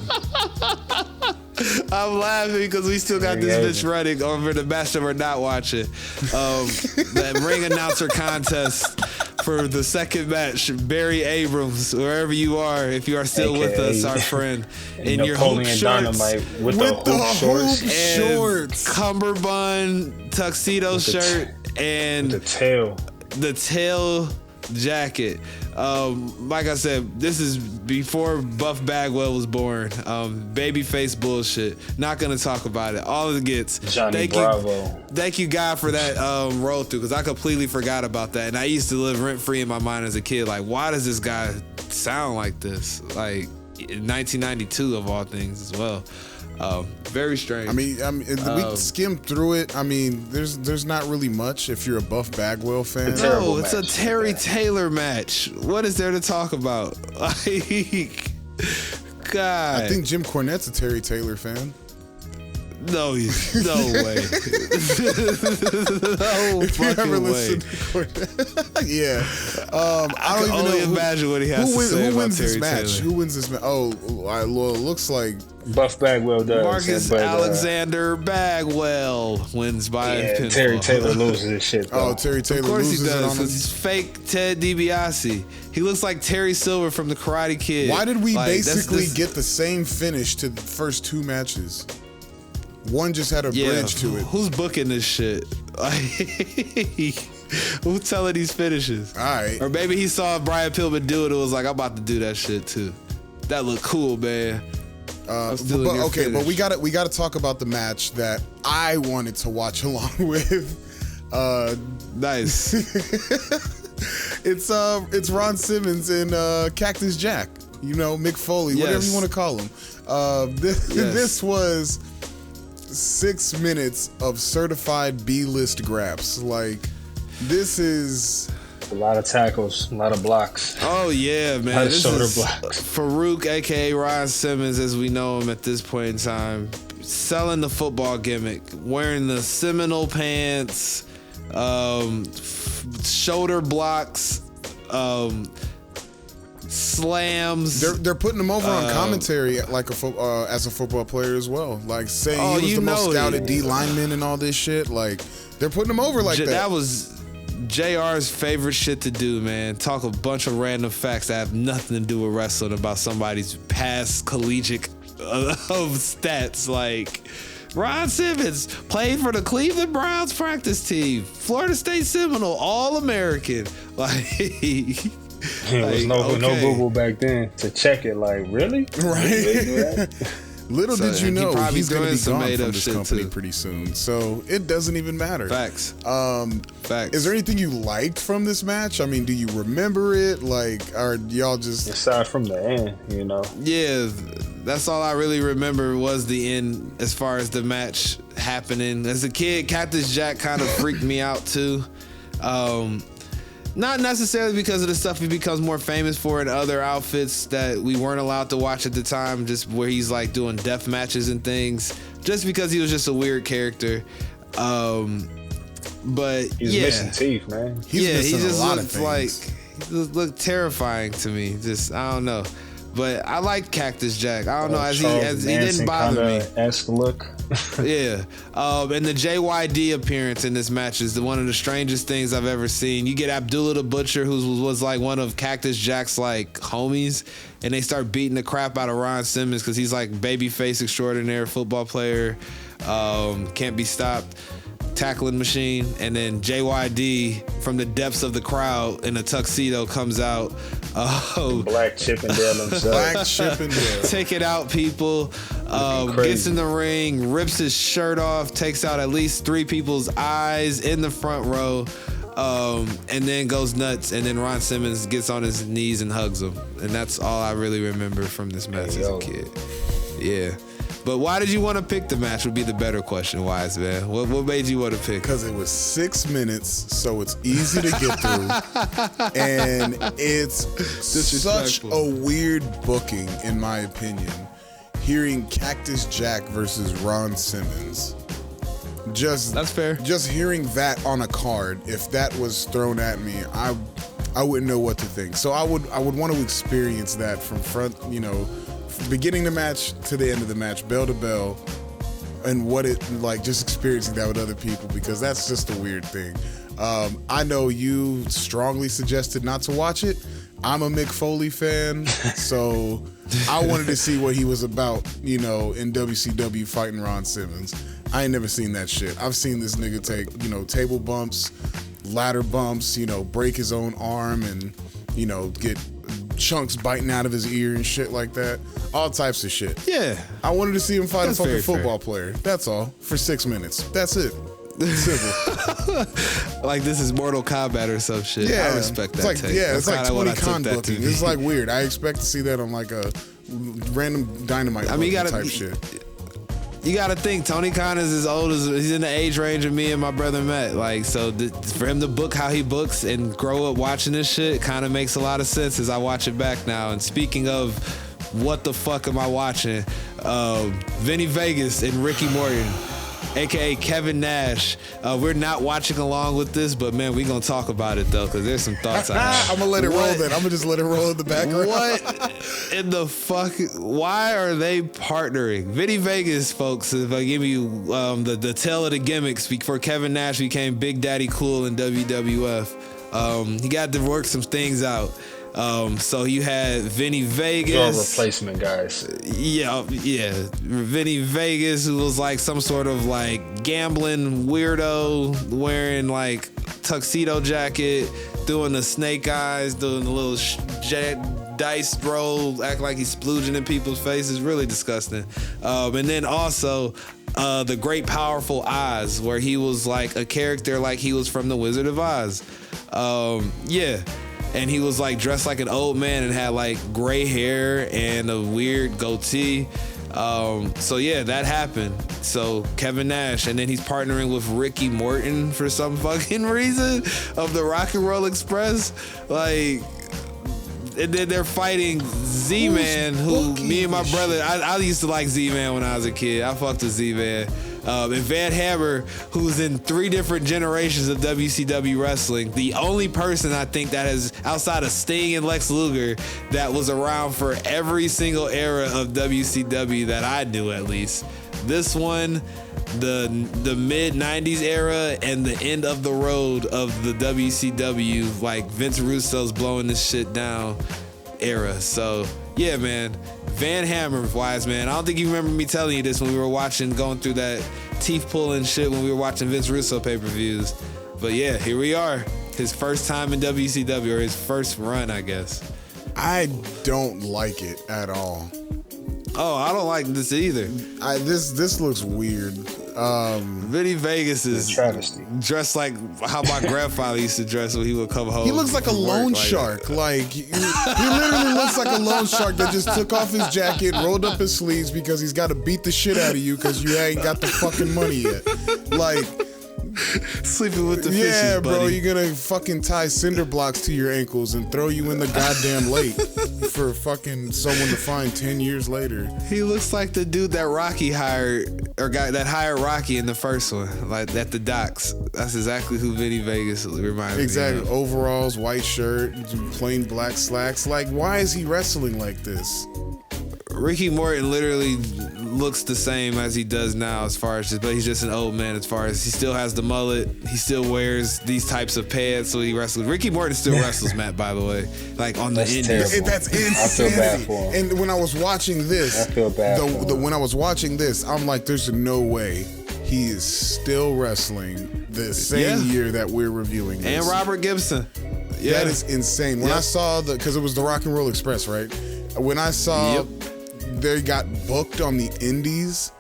I'm laughing because we still got this bitch running over the match that we're not watching. That ring announcer contest for the second match. Barry Abrams, wherever you are, if you are still with us, our friend, in your hoop shorts, Dynamite with the hoop shorts, cummerbund tuxedo shirt, and the tail jacket. Like I said, this is before Buff Bagwell was born. Babyface bullshit. Not gonna talk about it. All it gets. Johnny Bravo. Thank you, God, for that roll through, because I completely forgot about that. And I used to live rent free in my mind as a kid. Like, why does this guy sound like this? Like in 1992 of all things as well. Very strange. I mean, we skimmed through it. I mean, there's not really much if you're a Buff Bagwell fan. No, it's a Terry Taylor match. What is there to talk about? Like, God. I think Jim Cornette's a Terry Taylor fan. No way. No fucking way. Yeah. I don't even know imagine what he has to say who about wins Terry this match? Taylor. Who wins this match? Oh, well, it looks like Buff Bagwell does. Marcus Alexander Bagwell wins by pinfall. Terry Taylor loses his shit, though. Oh, Terry Taylor of course loses he does, it on because he's fake Ted DiBiase. He looks like Terry Silver from The Karate Kid. Why did we like, basically get the same finish to the first two matches? One just had a bridge to it. Who's booking this shit? Who's telling these finishes? All right. Or maybe he saw Brian Pillman do it and was like, I'm about to do that shit too. That looked cool, man. But we gotta talk about the match that I wanted to watch along with. Nice. It's Ron Simmons and Cactus Jack. You know, Mick Foley, whatever you want to call him. This was 6 minutes of certified B-list graps. Like, this is a lot of tackles, a lot of blocks. Oh yeah, man. A lot of this shoulder is blocks. Farouk, aka Ron Simmons, as we know him at this point in time, selling the football gimmick, wearing the Seminole pants, shoulder blocks, slams. They're putting him over on commentary like as a football player as well. Like saying he was the most scouted D lineman and all this shit. Like they're putting him over like that. That was JR's favorite shit to do, man. Talk a bunch of random facts that have nothing to do with wrestling about somebody's past collegiate of stats. Like Ron Simmons played for the Cleveland Browns practice team, Florida State Seminole, All-American. Like. There was no Google back then to check it. Like, really? Right. Little did you know he's going to be gone made from up this shit company too. pretty soon. So it doesn't even matter. Facts. Facts. Is there anything you liked from this match? I mean, do you remember it? Like, are y'all just... Aside from the end, you know. Yeah, that's all I really remember was the end as far as the match happening. As a kid, Cactus Jack kind of freaked me out too. Not necessarily because of the stuff he becomes more famous for in other outfits that we weren't allowed to watch at the time, just where he's like doing death matches and things, just because he was just a weird character. But He's missing teeth, man. He's missing he just a lot of looked things. like, he looked terrifying to me. Just, I don't know. But I like Cactus Jack. I don't know, as he didn't bother me. Esque look. Yeah. And the JYD appearance in this match is one of the strangest things I've ever seen. You get Abdullah the Butcher, who was like one of Cactus Jack's like homies, and they start beating the crap out of Ron Simmons because he's like babyface extraordinaire, football player, can't be stopped, tackling machine. And then JYD from the depths of the crowd in a tuxedo comes out. Black Chippendale himself. Black Chippendale. Take it out, people. Gets in the ring, rips his shirt off, takes out at least 3 people's eyes in the front row, and then goes nuts. And then Ron Simmons gets on his knees and hugs him. And that's all I really remember from this match as a kid. Yeah. But why did you want to pick the match would be the better question, Wise Man. What made you want to pick? Because it was 6 minutes, so it's easy to get through. And it's such a weird booking, in my opinion, hearing Cactus Jack versus Ron Simmons. That's fair. Just hearing that on a card, if that was thrown at me, I wouldn't know what to think. So I would want to experience that from front, beginning the match to the end of the match, bell to bell, and what it like, just experiencing that with other people, because that's just a weird thing. I know you strongly suggested not to watch it. I'm a Mick Foley fan, so I wanted to see what he was about, in WCW fighting Ron Simmons. I ain't never seen that shit. I've seen this nigga take, table bumps, ladder bumps, break his own arm and, get chunks biting out of his ear and shit like that. All types of shit. Yeah. I wanted to see him fight a fucking football player. That's all. For 6 minutes. That's it. Simple. Like this is Mortal Kombat or some shit. Yeah. I respect that. It's like, it's like 20 con booking. It's like weird. I expect to see that on like a random Dynamite type shit. You gotta think, Tony Khan is as old as, he's in the age range of me and my brother Matt. Like, so for him to book how he books and grow up watching this shit kind of makes a lot of sense as I watch it back now. And speaking of what the fuck am I watching? Vinny Vegas and Ricky Morton, aka Kevin Nash. We're not watching along with this, but man, we gonna talk about it though, because there's some thoughts I have. I'm gonna let it roll then. I'm gonna just let it roll in the background. What in the fuck? Why are they partnering? Vinny Vegas, folks, if I give you the tale of the gimmicks before Kevin Nash became Big Daddy Cool in WWF, he got to work some things out. So you had Vinny Vegas, replacement guys. Yeah. Vinny Vegas, who was like some sort of like gambling weirdo, wearing like tuxedo jacket, doing the snake eyes, doing the little dice roll, act like he's splooging in people's faces. Really disgusting. And then also the Great Powerful Oz, where he was like a character like he was from The Wizard of Oz. And he was like dressed like an old man and had like gray hair and a weird goatee. So yeah, that happened. So Kevin Nash, and then he's partnering with Ricky Morton for some fucking reason of the Rock and Roll Express. Like, and then they're fighting Z-Man, who me and my brother, I used to like Z-Man when I was a kid. I fucked with Z-Man. And Van Hammer, who's in 3 different generations of WCW wrestling, the only person I think that has, outside of Sting and Lex Luger, that was around for every single era of WCW that I knew, at least. This one, the mid 90s era and the end of the road of the WCW, like Vince Russo's blowing this shit down era. So yeah, man, Van Hammer, Wise Man. I don't think you remember me telling you this when we were going through that teeth pulling shit when we were watching Vince Russo pay-per-views. But yeah, here we are. His first time in WCW, or his first run, I guess. I don't like it at all. Oh, I don't like this either. This looks weird. Vinny Vegas is travesty. dressed like how my grandfather used to dress when he would come home. He looks like a loan shark. Like he literally looks like a loan shark that just took off his jacket, rolled up his sleeves because he's got to beat the shit out of you because you ain't got the fucking money yet. Like. Sleeping with the fishes, yeah, bro, buddy. you're gonna fucking tie cinder blocks to your ankles and throw you in the goddamn lake for fucking someone to find 10 years later. He looks like the dude that Rocky hired, or guy that hired Rocky in the first one, like at the docks. That's exactly who Vinny Vegas reminds Exactly. me of. Overalls, white shirt, plain black slacks. Like, why is he wrestling like this? Ricky Morton literally looks the same as he does now, as far as but he's just an old man. As far as he still has the mullet, he still wears these types of pants, so he wrestles. Ricky Morton still wrestles, Matt. By the way, like on the indies. That's insanity. I feel bad for him. And when I was watching this, I feel bad for him. when I was watching this, I'm like, there's no way he is still wrestling the same year that we're reviewing this. And Robert Gibson. Yeah. That is insane. When I saw because it was the Rock and Roll Express, right? When I saw they got booked on the indies.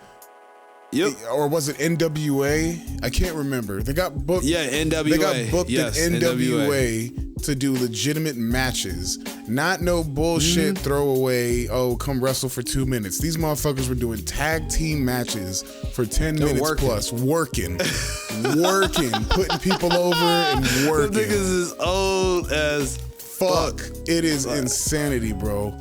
Yep. Or was it NWA? I can't remember. They got booked. Yeah, NWA. They got booked at NWA to do legitimate matches. Not no bullshit throwaway, come wrestle for 2 minutes. These motherfuckers were doing tag team matches for 10 minutes plus. Working. Putting people over and working. The niggas is old as fuck. It is insanity, bro.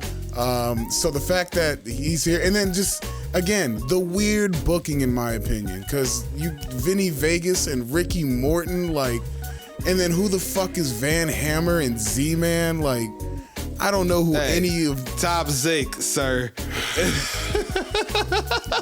So the fact that he's here, and then just again the weird booking, in my opinion, because Vinny Vegas and Ricky Morton, like, and then who the fuck is Van Hammer and Z-Man? Like, I don't know who any of Top Zinc, sir.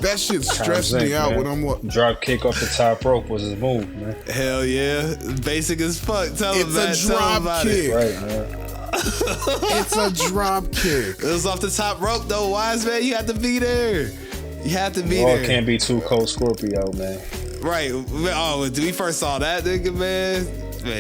that shit stressed me out when I'm drop kick off the top rope was his move, man. Hell yeah, basic as fuck. Tell him that. It's a drop kick. Right, man. It's a drop kick. It was off the top rope though, Wiseman. You had to be there. You had to be there. Can't be too cold Scorpio, man. Right. Oh, when we first saw that nigga, man.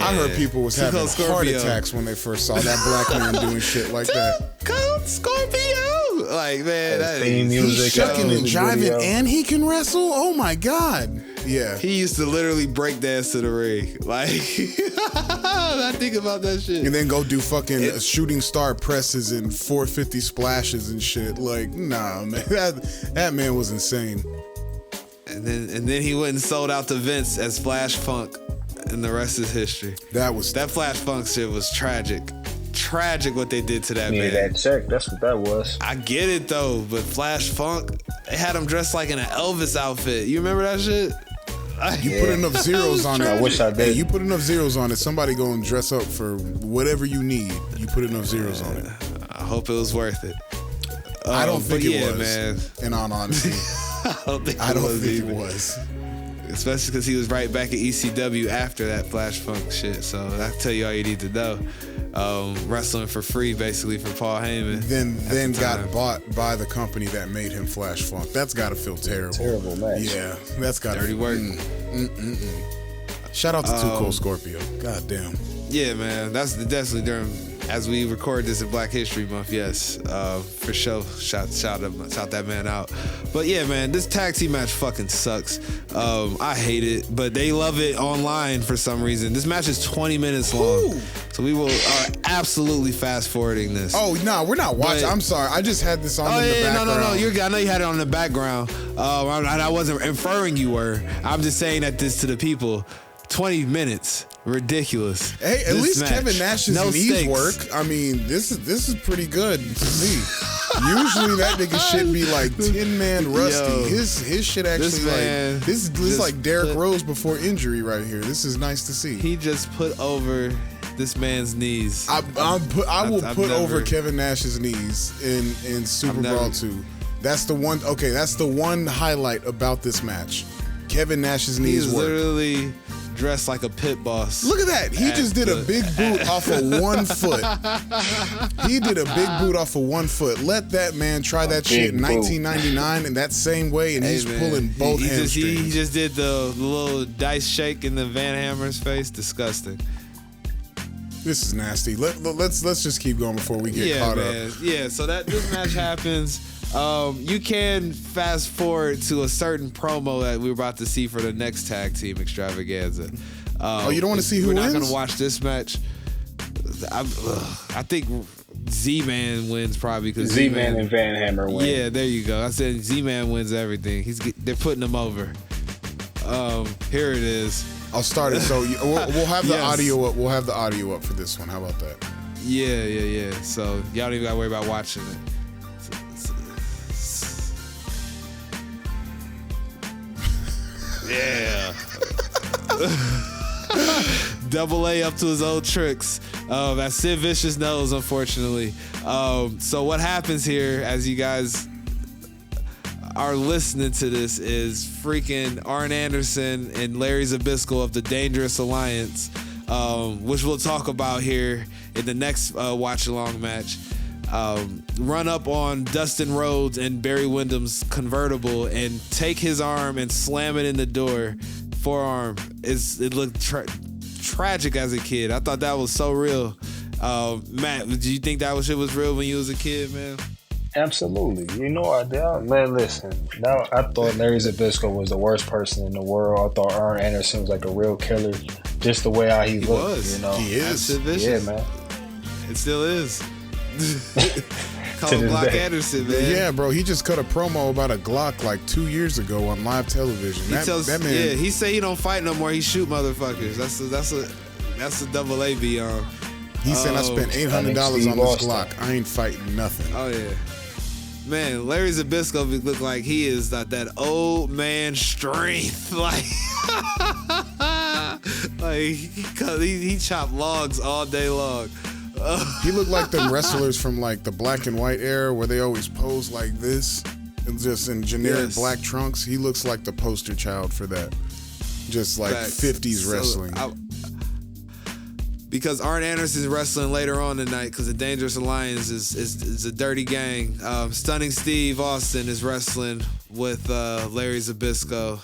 I heard people was having heart attacks when they first saw that black man doing shit like that. Cold Scorpio. Like, man, that theme music. He's shucking and jiving and he can wrestle? Oh my God. Yeah. He used to literally break dance to the ring. Like, I think about that shit. And then go do fucking shooting star presses and 450 splashes and shit. Like, nah, man. That man was insane. And then he went and sold out to Vince as Flash Funk, and the rest is history. That Flash Funk shit was tragic. Tragic what they did to that man. Yeah, that check. That's what that was. I get it though, but Flash Funk, they had him dressed like in an Elvis outfit. You remember that shit? You put enough zeros on it. I wish I did. Hey, you put enough zeros on it. Somebody go and dress up for whatever you need. You put enough zeros on it. I hope it was worth it. I don't think it was, man. In all honesty. I don't think it was. Especially because he was right back at ECW after that Flash Funk shit. So that'll tell you all you need to know. Wrestling for free, basically, for Paul Heyman. Then got bought by the company that made him Flash Funk. That's got to feel terrible. Terrible match. Yeah, that's got to dirty work. Shout out to Too Cold Scorpio. God damn. Yeah, man. That's definitely during, as we record this in Black History Month, yes. For sure. Shout that man out. But yeah, man, this tag team match fucking sucks. I hate it, but they love it online for some reason. This match is 20 minutes long. Ooh. So we are absolutely fast forwarding this. Oh, no, we're not watching. I'm sorry. I just had this on in the background. No. I know you had it on the background. And I wasn't inferring you were. I'm just saying that this to the people. 20 minutes. Ridiculous. Hey, at least match. Kevin Nash's knees work. I mean, this is pretty good to see. Usually that nigga shit be like Tin Man Rusty. Yo, his shit actually this is like Derrick Rose before injury right here. This is nice to see. He just put over this man's knees. I will put over Kevin Nash's knees in Super Brawl 2. That's the one. Okay, that's the one highlight about this match. Kevin Nash's knees work. He's literally dressed like a pit boss. Look at that. He just did a big boot off of 1 foot. He did a big boot off of 1 foot. Let that man try that shit in 1999 in that same way, and he's pulling both hamstrings. He just did the little dice shake in the Van Hammer's face. Disgusting. This is nasty. Let's just keep going before we get caught up. Yeah, so this match happens. You can fast forward to a certain promo that we're about to see for the next tag team extravaganza. You don't want to see who we're wins? not going to watch this match. I think Z-Man wins probably because Z-Man and Van Hammer win. Yeah, there you go. I said Z-Man wins everything. They're putting him over. Here it is. I'll start it. So we'll have the Yes. audio up. We'll have the audio up for this one. How about that? Yeah. So y'all don't even gotta worry about watching it. Yeah. Double A up to his old tricks. As Sid Vicious knows, unfortunately. So what happens here, as you guys are listening to this, is freaking Arn Anderson and Larry Zbyszko of the Dangerous Alliance, which we'll talk about here in the next watch-along match, run up on Dustin Rhodes and Barry Windham's convertible and take his arm and slam it in the door. Forearm. It looked tragic as a kid. I thought that was so real. Matt, do you think that shit was real when you was a kid, man? Absolutely. You know, man, listen. Now, I thought Larry Zbyszko was the worst person in the world. I thought Arn Anderson was like a real killer. Just the way how he looked, was. you know. He is. Yeah, man. It still is. Call To him this Glock day. Anderson, man. Yeah, bro. He just cut a promo about a Glock like 2 years ago on live television. That man. Yeah, he say he don't fight no more. He shoot motherfuckers. That's a double A be on. He said I spent $800 on this Steve Austin. Glock. I ain't fighting nothing. Oh yeah. Man, Larry Zbyszko look like he is that old man strength. He chopped logs all day long. He looked like the wrestlers from like the black and white era where they always pose like this and just in generic Yes. black trunks. He looks like the poster child for that. Just like Facts. 50s wrestling. Because Arn Anderson's wrestling later on tonight because the Dangerous Alliance is a dirty gang. Stunning Steve Austin is wrestling with Larry Zbyszko.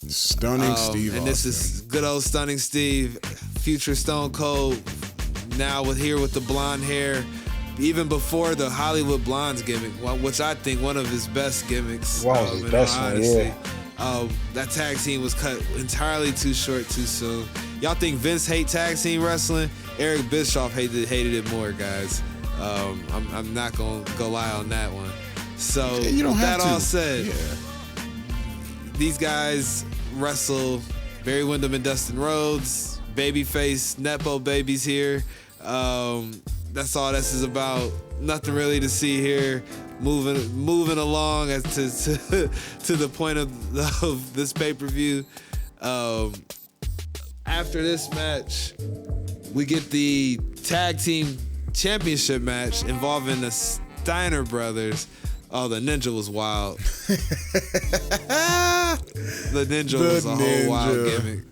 Stunning Steve and Austin. this is good old Stunning Steve, future Stone Cold, now with the blonde hair, even before the Hollywood Blondes gimmick, which I think one of his best gimmicks. Wow, his in best all one, honesty. yeah. That tag team was cut entirely too short, too soon. Y'all think Vince hate tag team wrestling? Eric Bischoff hated it more, guys. I'm not gonna go lie on that one. So Yeah, you don't with have that to. all said, Yeah. these guys wrestle Barry Windham and Dustin Rhodes, babyface Nepo babies here. That's all this is about. Nothing really to see here. Moving along as to the point of this pay-per-view. After this match, we get the tag team championship match involving the Steiner Brothers. Oh, the Ninja was wild. The Ninja was a whole wild gimmick.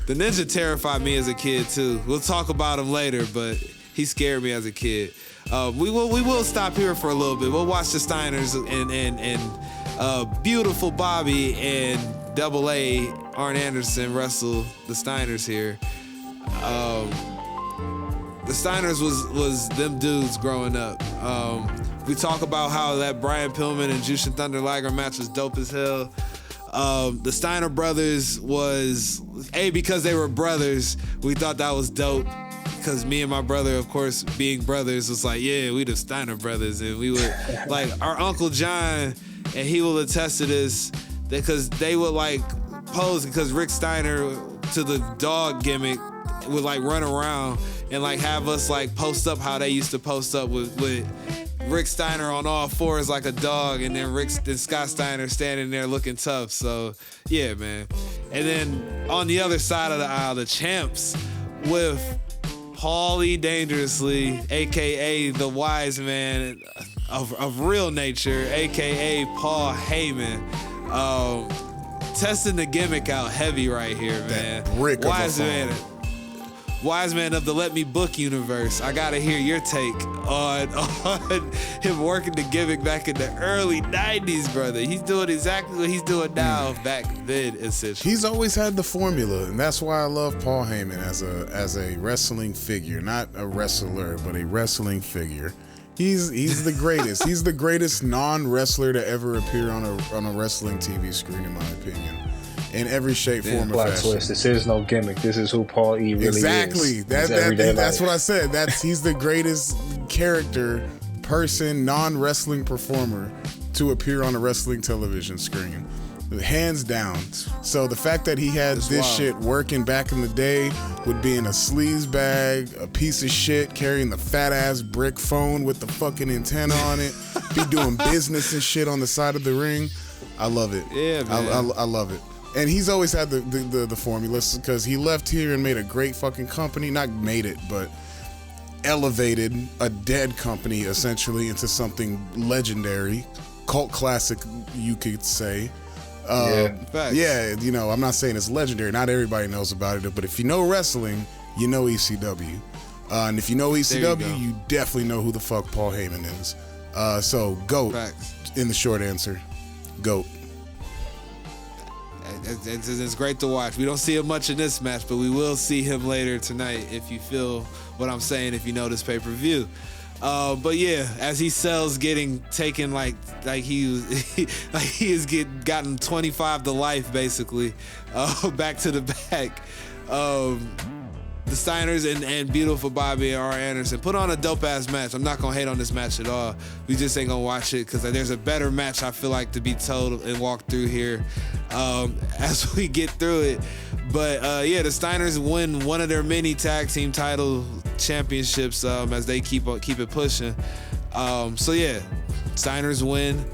The Ninja terrified me as a kid too. We'll talk about him later, but he scared me as a kid. We will stop here for a little bit. We'll watch the Steiners and beautiful Bobby and Double A Arn Anderson wrestle the Steiners here. The Steiners was them dudes growing up. We talk about how that Brian Pillman and Jushin Thunder Liger match was dope as hell. The Steiner Brothers was, because they were brothers, we thought that was dope. Because me and my brother, of course, being brothers, was like, yeah, we the Steiner Brothers. And we would, like, our Uncle John, and he will attest to this, because they would, like, pose, because Rick Steiner, to the dog gimmick, would, like, run around and, like, have us, like, post up how they used to post up with Rick Steiner on all fours like a dog, and then Scott Steiner standing there looking tough. So, yeah, man. And then on the other side of the aisle, the champs with Paulie Dangerously, a.k.a. the Wiseman of real nature, a.k.a. Paul Heyman. Testing the gimmick out heavy right here, man. That brick of a phone. Wiseman of the Let Me Book universe. I gotta hear your take on him working the gimmick back in the early 90s, brother. He's doing exactly what he's doing now back then, essentially. He's always had the formula, and that's why I love Paul Heyman as a wrestling figure. Not a wrestler, but a wrestling figure. He's the greatest. He's the greatest non-wrestler to ever appear on a wrestling TV screen, in my opinion, in every shape, form, or Plot fashion. twist. This is no gimmick. This is who Paul E. really Exactly. is. That's what I said. He's the greatest character, person, non-wrestling performer to appear on a wrestling television screen. Hands down. So the fact that he had this shit working back in the day with being a sleaze bag, a piece of shit, carrying the fat ass brick phone with the fucking antenna on it, be doing business and shit on the side of the ring. I love it. Yeah, man. I love it. And he's always had the formula, because he left here and made a great fucking company. Not made it, but elevated a dead company essentially into something legendary, cult classic, you could say. Yeah, you know, I'm not saying it's legendary. Not everybody knows about it, but if you know wrestling, you know ECW. And if you know ECW, you definitely know who the fuck Paul Heyman is. So, GOAT, in the short answer. GOAT. It's great to watch. We don't see him much in this match, but we will see him later tonight, if you feel what I'm saying, if you know this pay-per-view. But yeah, as he sells, getting taken like he has gotten 25 to life basically, back to the back. The Steiners and beautiful Bobby R. Anderson put on a dope ass match. I'm not gonna hate on this match at all. We just ain't gonna watch it because there's a better match I feel like to be told and walked through here as we get through it. But yeah, the Steiners win one of their many tag team title championships as they keep it pushing. So yeah, Steiners win.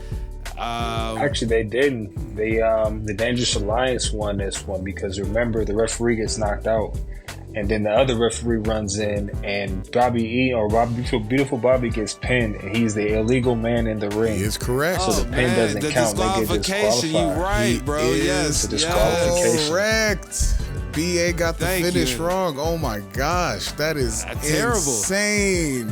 Actually, they didn't. The Dangerous Alliance won this one because remember the referee gets knocked out. And then the other referee runs in, and Beautiful Bobby gets pinned, and he's the illegal man in the ring. He is correct. So the pin doesn't count. They get disqualified. You right, bro. Yes. Disqualification. Correct. BA got the finish wrong. Oh my gosh, that is terrible. Insane.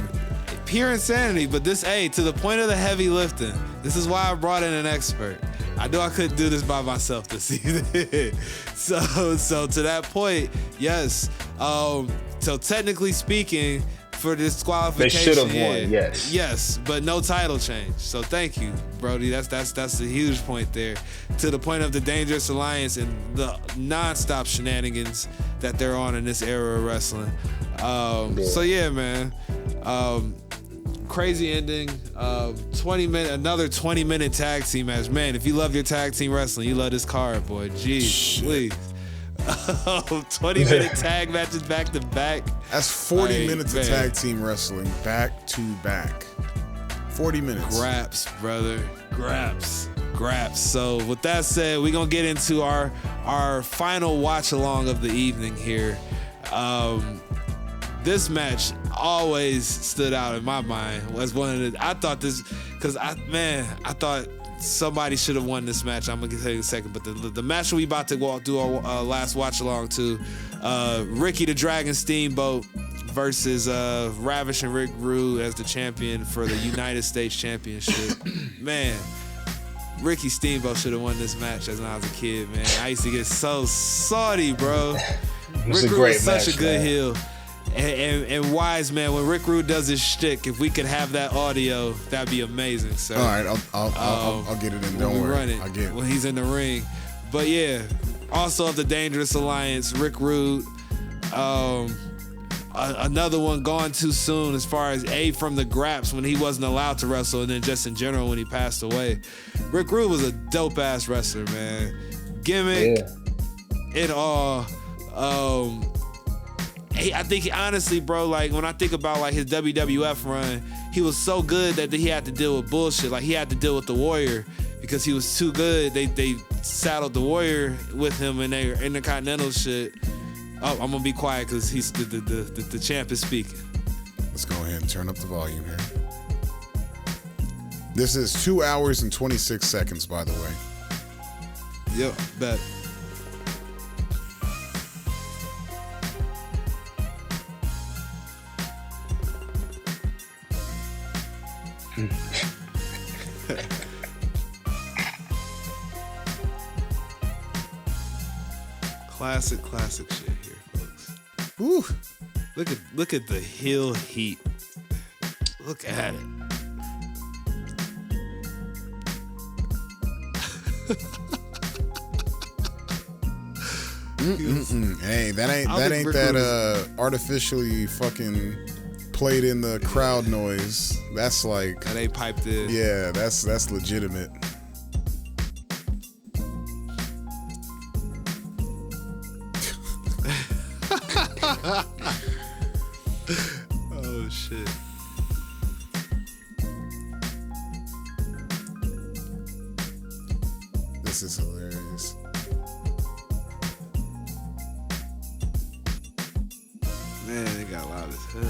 Pure insanity. But this, to the point of the heavy lifting. This is why I brought in an expert. I knew I couldn't do this by myself this season. So to that point, yes. So technically speaking, for disqualification, they should have won. Yes. Yes, but no title change. So thank you, Brody. That's a huge point there. To the point of the Dangerous Alliance and the non-stop shenanigans that they're on in this era of wrestling. So yeah, man. Crazy ending. 20-minute, another 20-minute tag team match. Man, if you love your tag team wrestling, you love this card, boy. Jeez, please. 20-minute tag matches back to back. That's 40 minutes of tag team wrestling back to back. 40 minutes. Graps, brother. Graps. So with that said, we're gonna get into our final watch along of the evening here. This match always stood out in my mind as one of the. I thought this because I thought somebody should have won this match. I'm gonna tell you in a second, but the match we about to do our last watch along to, Ricky the Dragon Steamboat versus Ravishing Rick Rude as the champion for the United States Championship. Man, Ricky Steamboat should have won this match as when I was a kid. Man, I used to get so salty, bro. Rick Rude was such a good heel. And Wiseman, when Rick Rude does his shtick, if we could have that audio, that'd be amazing. So, all right, I'll get it in. Don't worry, run it I'll get it when he's in the ring. But yeah, also of the Dangerous Alliance, Rick Rude. Another one gone too soon as far as from the Graps when he wasn't allowed to wrestle, and then just in general when he passed away. Rick Rude was a dope ass wrestler, man. Gimmick, it all. I think honestly, bro, like when I think about like his WWF run, he was so good that he had to deal with bullshit. Like he had to deal with the Warrior because he was too good. They saddled the Warrior with him in their Intercontinental shit. Oh, I'm gonna be quiet because he's the champ is speaking. Let's go ahead and turn up the volume here. This is 2 hours and 26 seconds, by the way. Yep, bet. Classic shit here, folks. Woo. Look at the heel heat. Look at it. Hey, that ain't that artificially fucking played in the crowd noise. That's like that ain't piped in. Yeah, that's legitimate. Oh shit. This is hilarious. Man, it got loud as hell.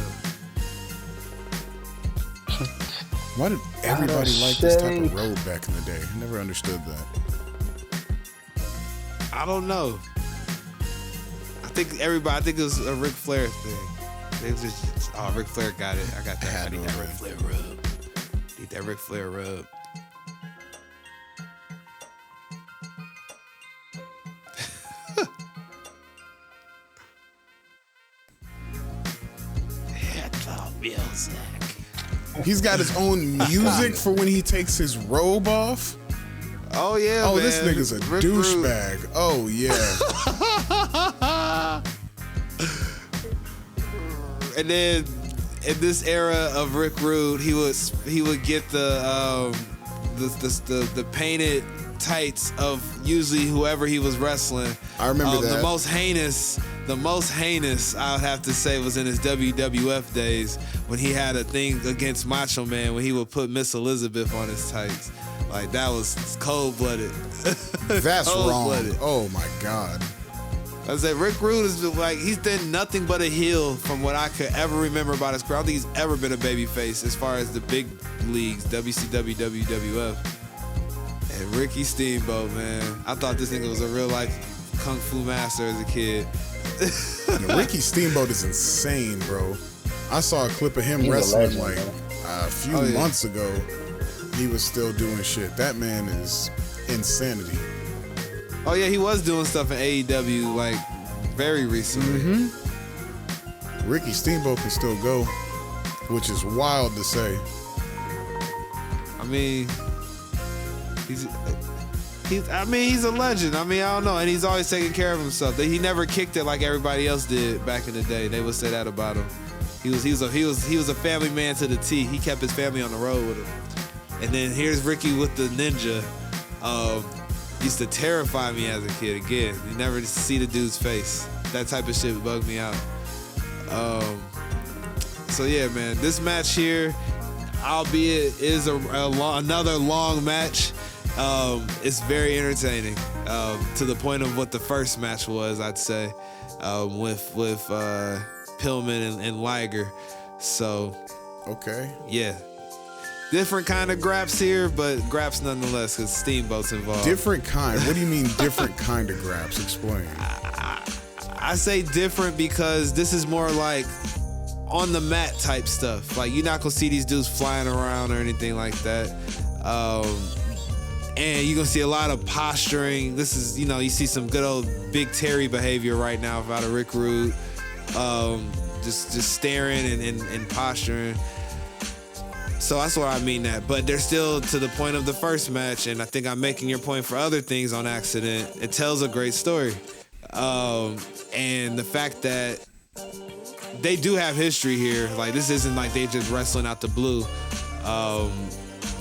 Why did everybody like this type of robe back in the day? I never understood that. I don't know. I think it was a Ric Flair thing. They just, Ric Flair got it. I got that. I need that Ric Flair rub. Need that Ric Flair rub. He's got his own music for when he takes his robe off. Oh yeah. Oh, man. this nigga's a douchebag. Oh yeah. And then in this era of Rick Rude, he would get the painted tights of usually whoever he was wrestling. I remember that. The most heinous I would have to say was in his WWF days when he had a thing against Macho Man when he would put Miss Elizabeth on his tights. Like that was cold-blooded. That's cold-blooded. wrong. Oh my God. I said Rick Rude is like he's been nothing but a heel from what I could ever remember about his career. I don't think he's ever been a babyface as far as the big leagues, WCW, WWF. And Ricky Steamboat, man, I thought this nigga was a real life kung fu master as a kid. Yo, Ricky Steamboat is insane, bro. I saw a clip of him wrestling like a few months ago. He was still doing shit. That man is insanity. Oh yeah, he was doing stuff in AEW like very recently. Ricky Steamboat can still go, which is wild to say. I mean, he's a legend. I mean, I don't know, and he's always taking care of himself. He never kicked it like everybody else did back in the day. They would say that about him. He was a family man to the T. He kept his family on the road with him. And then here's Ricky with the ninja. Used to terrify me as a kid. Again, you never see the dude's face. That type of shit bugged me out. So yeah, man, this match here, albeit is another long match, it's very entertaining to the point of what the first match was, I'd say, with Pillman and Liger. So okay, yeah. Different kind of graps here, but graps nonetheless, because Steamboat's involved. Different kind? What do you mean different kind of graps? Explain. I say different because this is more like on the mat type stuff. Like, you're not going to see these dudes flying around or anything like that. And you're going to see a lot of posturing. This is, you see some good old Big Terry behavior right now out of Rick Rude. Just staring and posturing. So that's what I mean that. But they're still to the point of the first match, and I think I'm making your point for other things on accident. It tells a great story. And the fact that they do have history here. Like, this isn't like they just wrestling out the blue.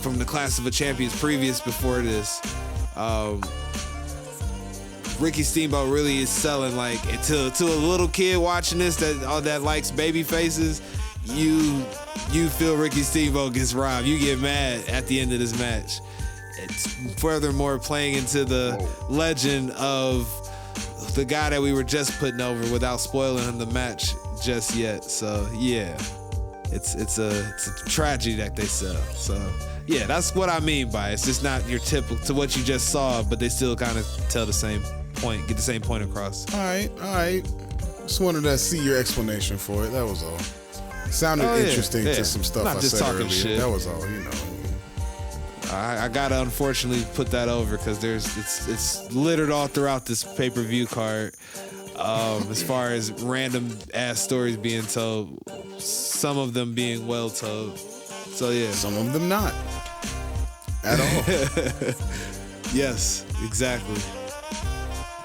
From the Clash of the Champions previous before this. Ricky Steamboat really is selling, like, to a little kid watching this that likes baby faces. You feel Ricky Steamboat gets robbed. You get mad at the end of this match. It's furthermore playing into the legend of the guy that we were just putting over without spoiling him the match just yet. So yeah, it's a tragedy that they sell. So yeah, that's what I mean by it. It's just not your typical to what you just saw, but they still kind of tell the same point, get the same point across. All right. Just wanted to see your explanation for it. That was all. Sounded interesting to some stuff I said earlier. Shit. That was all, I gotta unfortunately put that over because it's littered all throughout this pay-per-view card. As far as random ass stories being told, some of them being well told. So yeah, some of them not at all. Yes, exactly.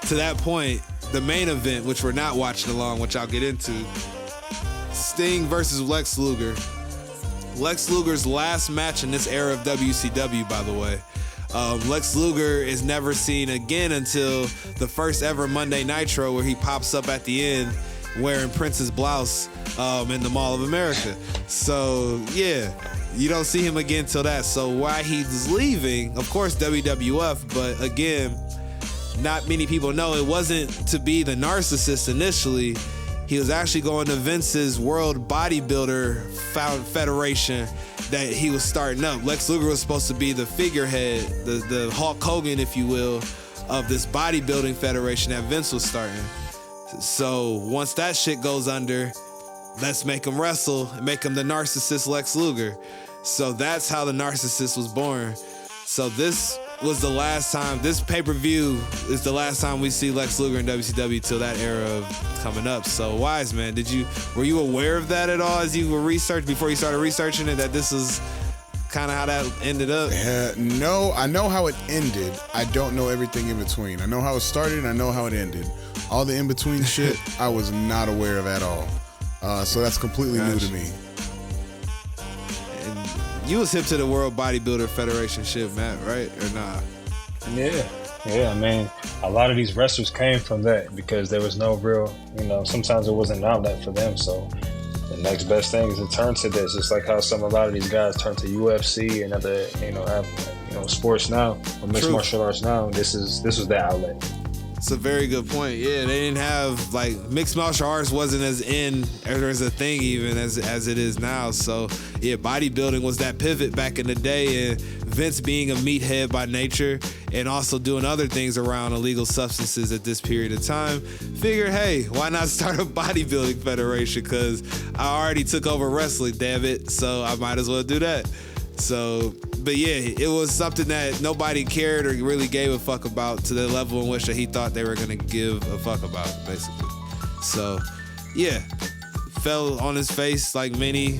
To that point, the main event, which we're not watching along, which I'll get into, Sting versus Lex Luger. Lex Luger's last match in this era of WCW, by the way. Lex Luger is never seen again until the first ever Monday Nitro, where he pops up at the end wearing Prince's blouse in the Mall of America. So, yeah, you don't see him again till that. So why he's leaving, of course, WWF, but again, not many people know it wasn't to be the narcissist initially. He was actually going to Vince's World Bodybuilder Federation that he was starting up. Lex Luger was supposed to be the figurehead, the Hulk Hogan, if you will, of this bodybuilding federation that Vince was starting. So once that shit goes under, let's make him wrestle and make him the narcissist Lex Luger. So that's how the narcissist was born. So this was the last time, this pay-per-view is the last time we see Lex Luger in WCW till that era of coming up. So Wiseman, were you aware of that at all as you were before you started researching it, that this is kind of how that ended up? No, I know how it ended. I don't know everything in between. I know how it started and I know how it ended. All the in-between shit, I was not aware of at all. So that's completely new to me. You was hip to the World Bodybuilder Federation shit, Matt, right? Or nah? Yeah, I mean, a lot of these wrestlers came from that because there was no real, sometimes it wasn't an outlet for them. So the next best thing is to turn to this. It's like how a lot of these guys turn to UFC and other, sports now, or mixed martial arts now. This was their outlet. It's a very good point. Yeah, they didn't have, mixed martial arts wasn't as in, or as a thing even as it is now. So, yeah, bodybuilding was that pivot back in the day, and Vince being a meathead by nature and also doing other things around illegal substances at this period of time, figured, hey, why not start a bodybuilding federation? Because I already took over wrestling, damn it, so I might as well do that. So, but yeah, it was something that nobody cared or really gave a fuck about to the level in which that he thought they were going to give a fuck about, basically. So, yeah, fell on his face like many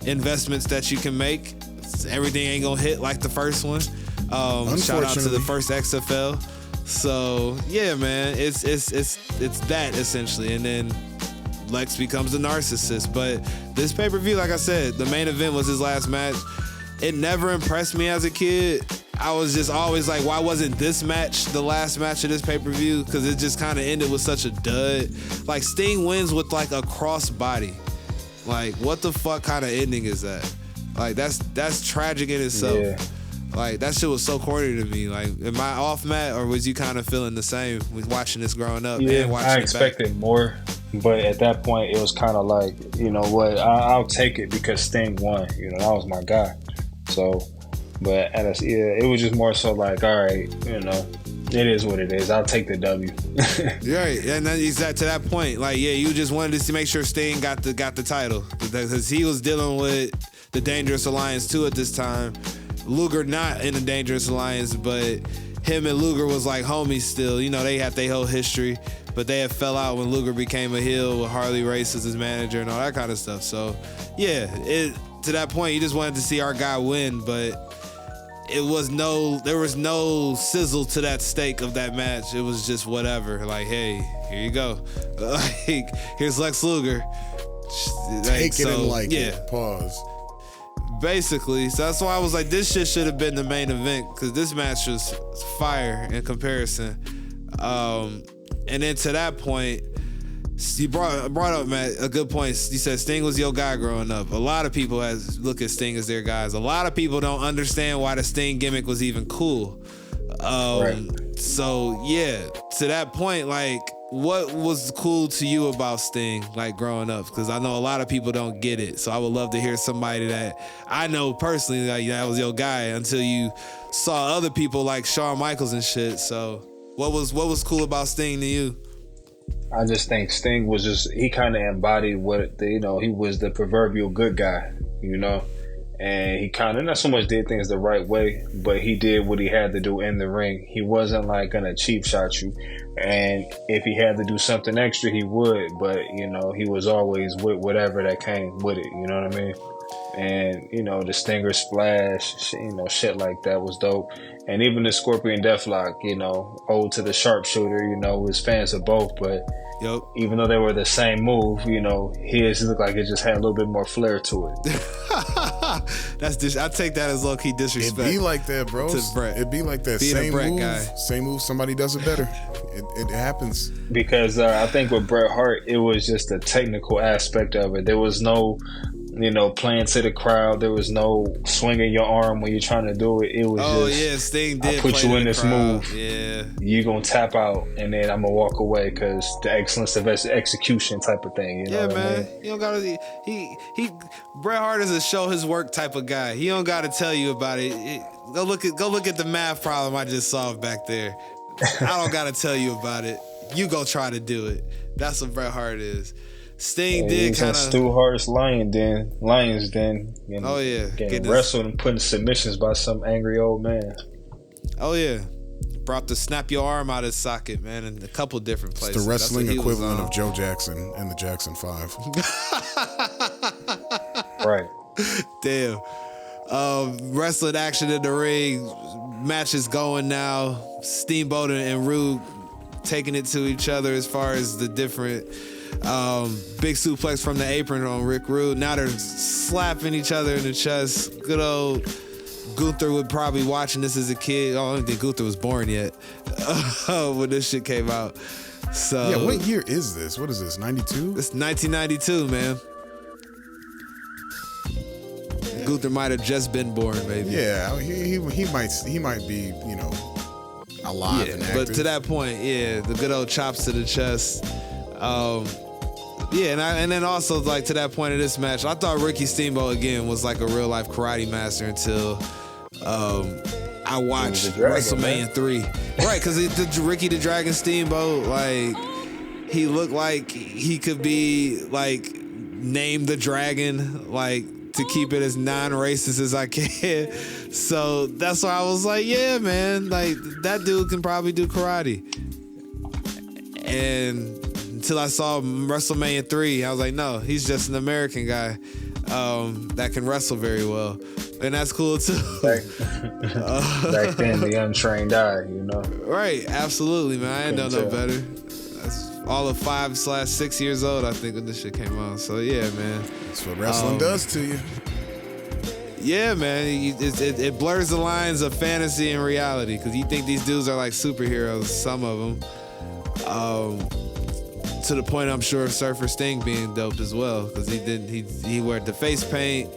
investments that you can make. Everything ain't going to hit like the first one. Shout out to the first XFL. So, yeah, man, it's that essentially. And then Lex becomes a narcissist. But this pay-per-view, like I said, the main event was his last match. It never impressed me as a kid. I was just always like, why wasn't this match the last match of this pay-per-view? Because it just kind of ended with such a dud. Like, Sting wins with, a cross-body. Like, what the fuck kind of ending is that? Like, that's tragic in itself. Yeah. Like, that shit was so corny to me. Like, am I off, Matt, or was you kind of feeling the same with watching this growing up? Yeah, and watching I it expected back? more. But at that point, it was kind of like, you know what, I'll take it because Sting won. That was my guy. So, but it was just more so like, all right, it is what it is. I'll take the W. Right, and then to that point, you just wanted to make sure Sting got the title because he was dealing with the Dangerous Alliance too at this time. Luger not in the Dangerous Alliance, but him and Luger was like homies still. They had their whole history, but they had fell out when Luger became a heel with Harley Race as his manager and all that kind of stuff. So, yeah, to that point, you just wanted to see our guy win, but there was no sizzle to that steak of that match. It was just whatever. Like, hey, here you go. Here's Lex Luger. Take it and like it. Pause. Basically, so that's why I was like, this shit should have been the main event because this match was fire in comparison. And then to that point, you brought up, Matt, a good point. You said Sting was your guy growing up. A lot of people look at Sting as their guys. A lot of people don't understand why the Sting gimmick was even cool. Right. So, yeah, to that point, what was cool to you about Sting, growing up? Because I know a lot of people don't get it. So I would love to hear somebody that I know personally, that was your guy until you saw other people like Shawn Michaels and shit. So what was cool about Sting to you? I just think Sting was he kind of embodied what, he was the proverbial good guy, and he kind of not so much did things the right way, but he did what he had to do in the ring. He wasn't gonna cheap shot you, and if he had to do something extra, he would, but he was always with whatever that came with it. You know what I mean? And, you know, the Stinger Splash, you know, shit like that was dope. And even the Scorpion Deathlock, you know, ode to the sharpshooter, you know, was fans of both, but Yep. even though they were the same move, you know, his looked like it just had a little bit more flair to it. I take that as low-key disrespect. It be like that, bro. To Brett. It be like that. Being a Same Brett move, guy. same move. Somebody does it better. It happens. Because I think with Bret Hart, it was just a technical aspect of it. There was no, you know, playing to the crowd. There was no swinging your arm when you're trying to do it. It was Sting did I put play you to in the this crowd. move. Yeah. You're going to tap out, and then I'm going to walk away because the excellence of execution type of thing. You know what man. I mean? You don't gotta. He. Bret Hart is a show his work type of guy. He don't gotta tell you about it. Go look at the math problem I just solved back there. I don't gotta tell you about it. You go try to do it. That's what Bret Hart is. Sting did kind of Stu Hart's Lions Den. You know, Oh, yeah. getting wrestled and putting submissions by some angry old man. Oh yeah. Brought the snap your arm out of his socket, man, in a couple different places. It's the wrestling That's what he was equivalent on. of Joe Jackson and the Jackson 5. Right. Damn. Wrestling action in the ring. Match is going now. Steamboat and Rude taking it to each other as far as the different big suplex from the apron on Rick Rude. Now they're slapping each other in the chest. Good old Gunther would probably watching this as a kid. I don't think Gunther was born yet when this shit came out. So Yeah, what year is this? What is this? 92? It's 1992, man. Gunther might have just been born, maybe. Yeah, he might be, you know, alive and active. But to that point, yeah, the good old chops to the chest. Yeah, and then also like to that point of this match, I thought Ricky Steamboat again was like a real life karate master until I watched WrestleMania 3. Right, because Ricky the Dragon Steamboat, like he looked like he could be like named the Dragon, like to keep it as non-racist as I can. So that's why I was like, yeah, man, like that dude can probably do karate. And until I saw WrestleMania 3, I was like, no, he's just an American guy that can wrestle very well. And that's cool too. Back then, the untrained eye, you know. Right, absolutely, man. I ain't know no Couldn't tell. better. That's all of 5/6 years old, I think, when this shit came out. So yeah, man. That's what wrestling does to you. Yeah, man. It blurs the lines of fantasy and reality because you think these dudes are like superheroes, some of them. To the point, I'm sure, of Surfer Sting being dope as well because he wore the face paint.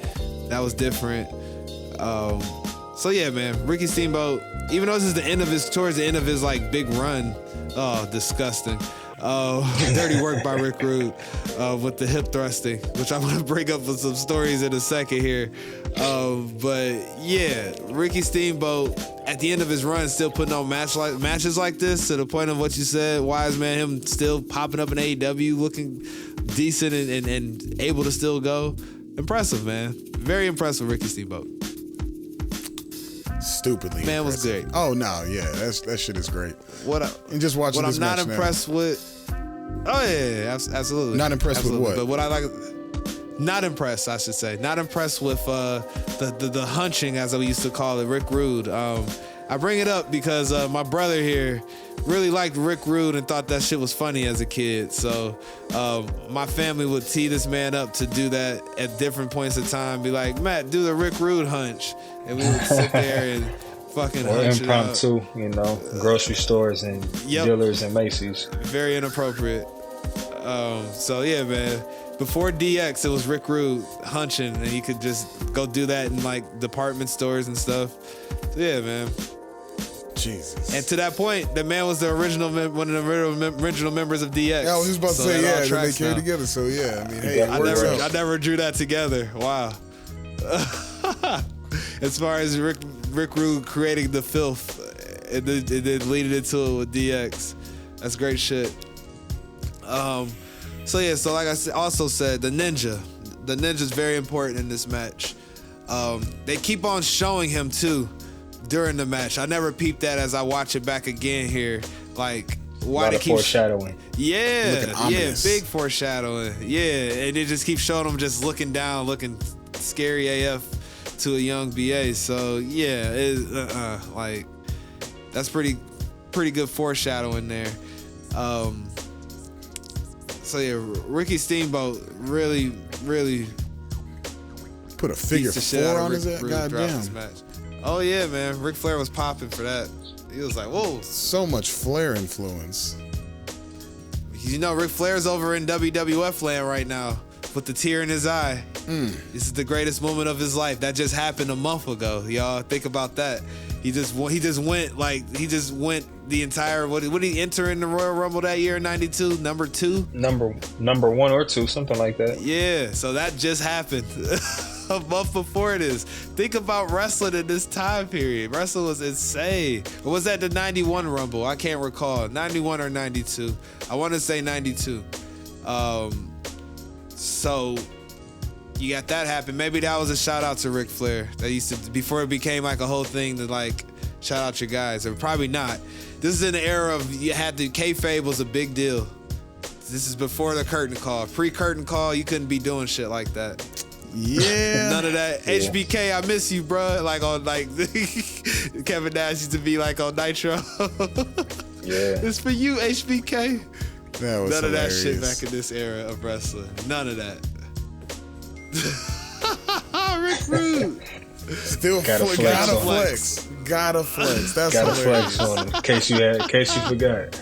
That was different. So yeah, man. Ricky Steamboat, even though this is towards the end of his like big run. Oh, disgusting. Dirty work by Rick Rude with the hip thrusting, which I'm going to bring up with some stories in a second here. But yeah, Ricky Steamboat at the end of his run still putting on matches like this to the point of what you said, Wiseman, him still popping up in AEW looking decent and able to still go. Impressive, man. Very impressive, Ricky Steamboat. Stupidly Man was impressive. great. Oh no, yeah, that shit is great. And just watching What this I'm not match now. impressed with. Oh yeah, absolutely. Not impressed Absolutely. with what? But what I like, not impressed, I should say. Not impressed with the hunching, as we used to call it, Rick Rude. I bring it up because my brother here really liked Rick Rude and thought that shit was funny as a kid. So my family would tee this man up to do that at different points of time. Be like, Matt, do the Rick Rude hunch, and we would sit there and fucking Or hunch it up. impromptu, you know, grocery stores and Yep. dealers and Macy's. Very inappropriate. So yeah, man. Before DX, it was Rick Rude hunching, and he could just go do that in like department stores and stuff. So yeah, man. Jesus. And to that point, the man was the original one of the original members of DX. Yeah, I was just about to So say, that all yeah, they tracks came now. together. So yeah, I mean, hey, Yeah, it works I out. never drew that together. Wow. As far as Rick Rude creating the filth, and then leading into it with DX, that's great shit. So yeah, so like I also said, the ninja's very important in this match. They keep on showing him too during the match. I never peeped that as I watch it back again here. Like why A lot they of keep foreshadowing. Looking ominous. big foreshadowing. Yeah, and it just keeps showing him just looking down, looking scary AF to a young BA. So yeah, like that's pretty good foreshadowing there. So yeah, Ricky Steamboat really put a figure four on his ass. Goddamn. Oh yeah, man. Ric Flair was popping for that. He was like, whoa. So much Flair influence. You know, Ric Flair's over in WWF land right now with the tear in his eye. This is the greatest moment of his life. That just happened a month ago, y'all. Think about that. He just went the entire, what did he enter in the Royal Rumble that year in 92? Number 2? Number 1 or 2, something like that. Yeah, so that just happened a month before this. Think about wrestling in this time period. Wrestling was insane. Or was that the 91 Rumble? I can't recall. 91 or 92. I want to say 92. So you got that happen. Maybe that was a shout out to Ric Flair. That used to, before it became like a whole thing to like shout out your guys. Or probably not. This is in the era of you had to, kayfabe was a big deal. This is before the curtain call. Pre-curtain call, you couldn't be doing shit like that. Yeah. None of that. Yeah. HBK, I miss you, bro. Like on like Kevin Nash used to be like on Nitro. Yeah. It's for you, HBK. That was None hilarious. of that shit back in this era of wrestling. None of that. Rick Rude. Still gotta flex. Gotta flex. That's gotta hilarious. flex on him. In case you forgot.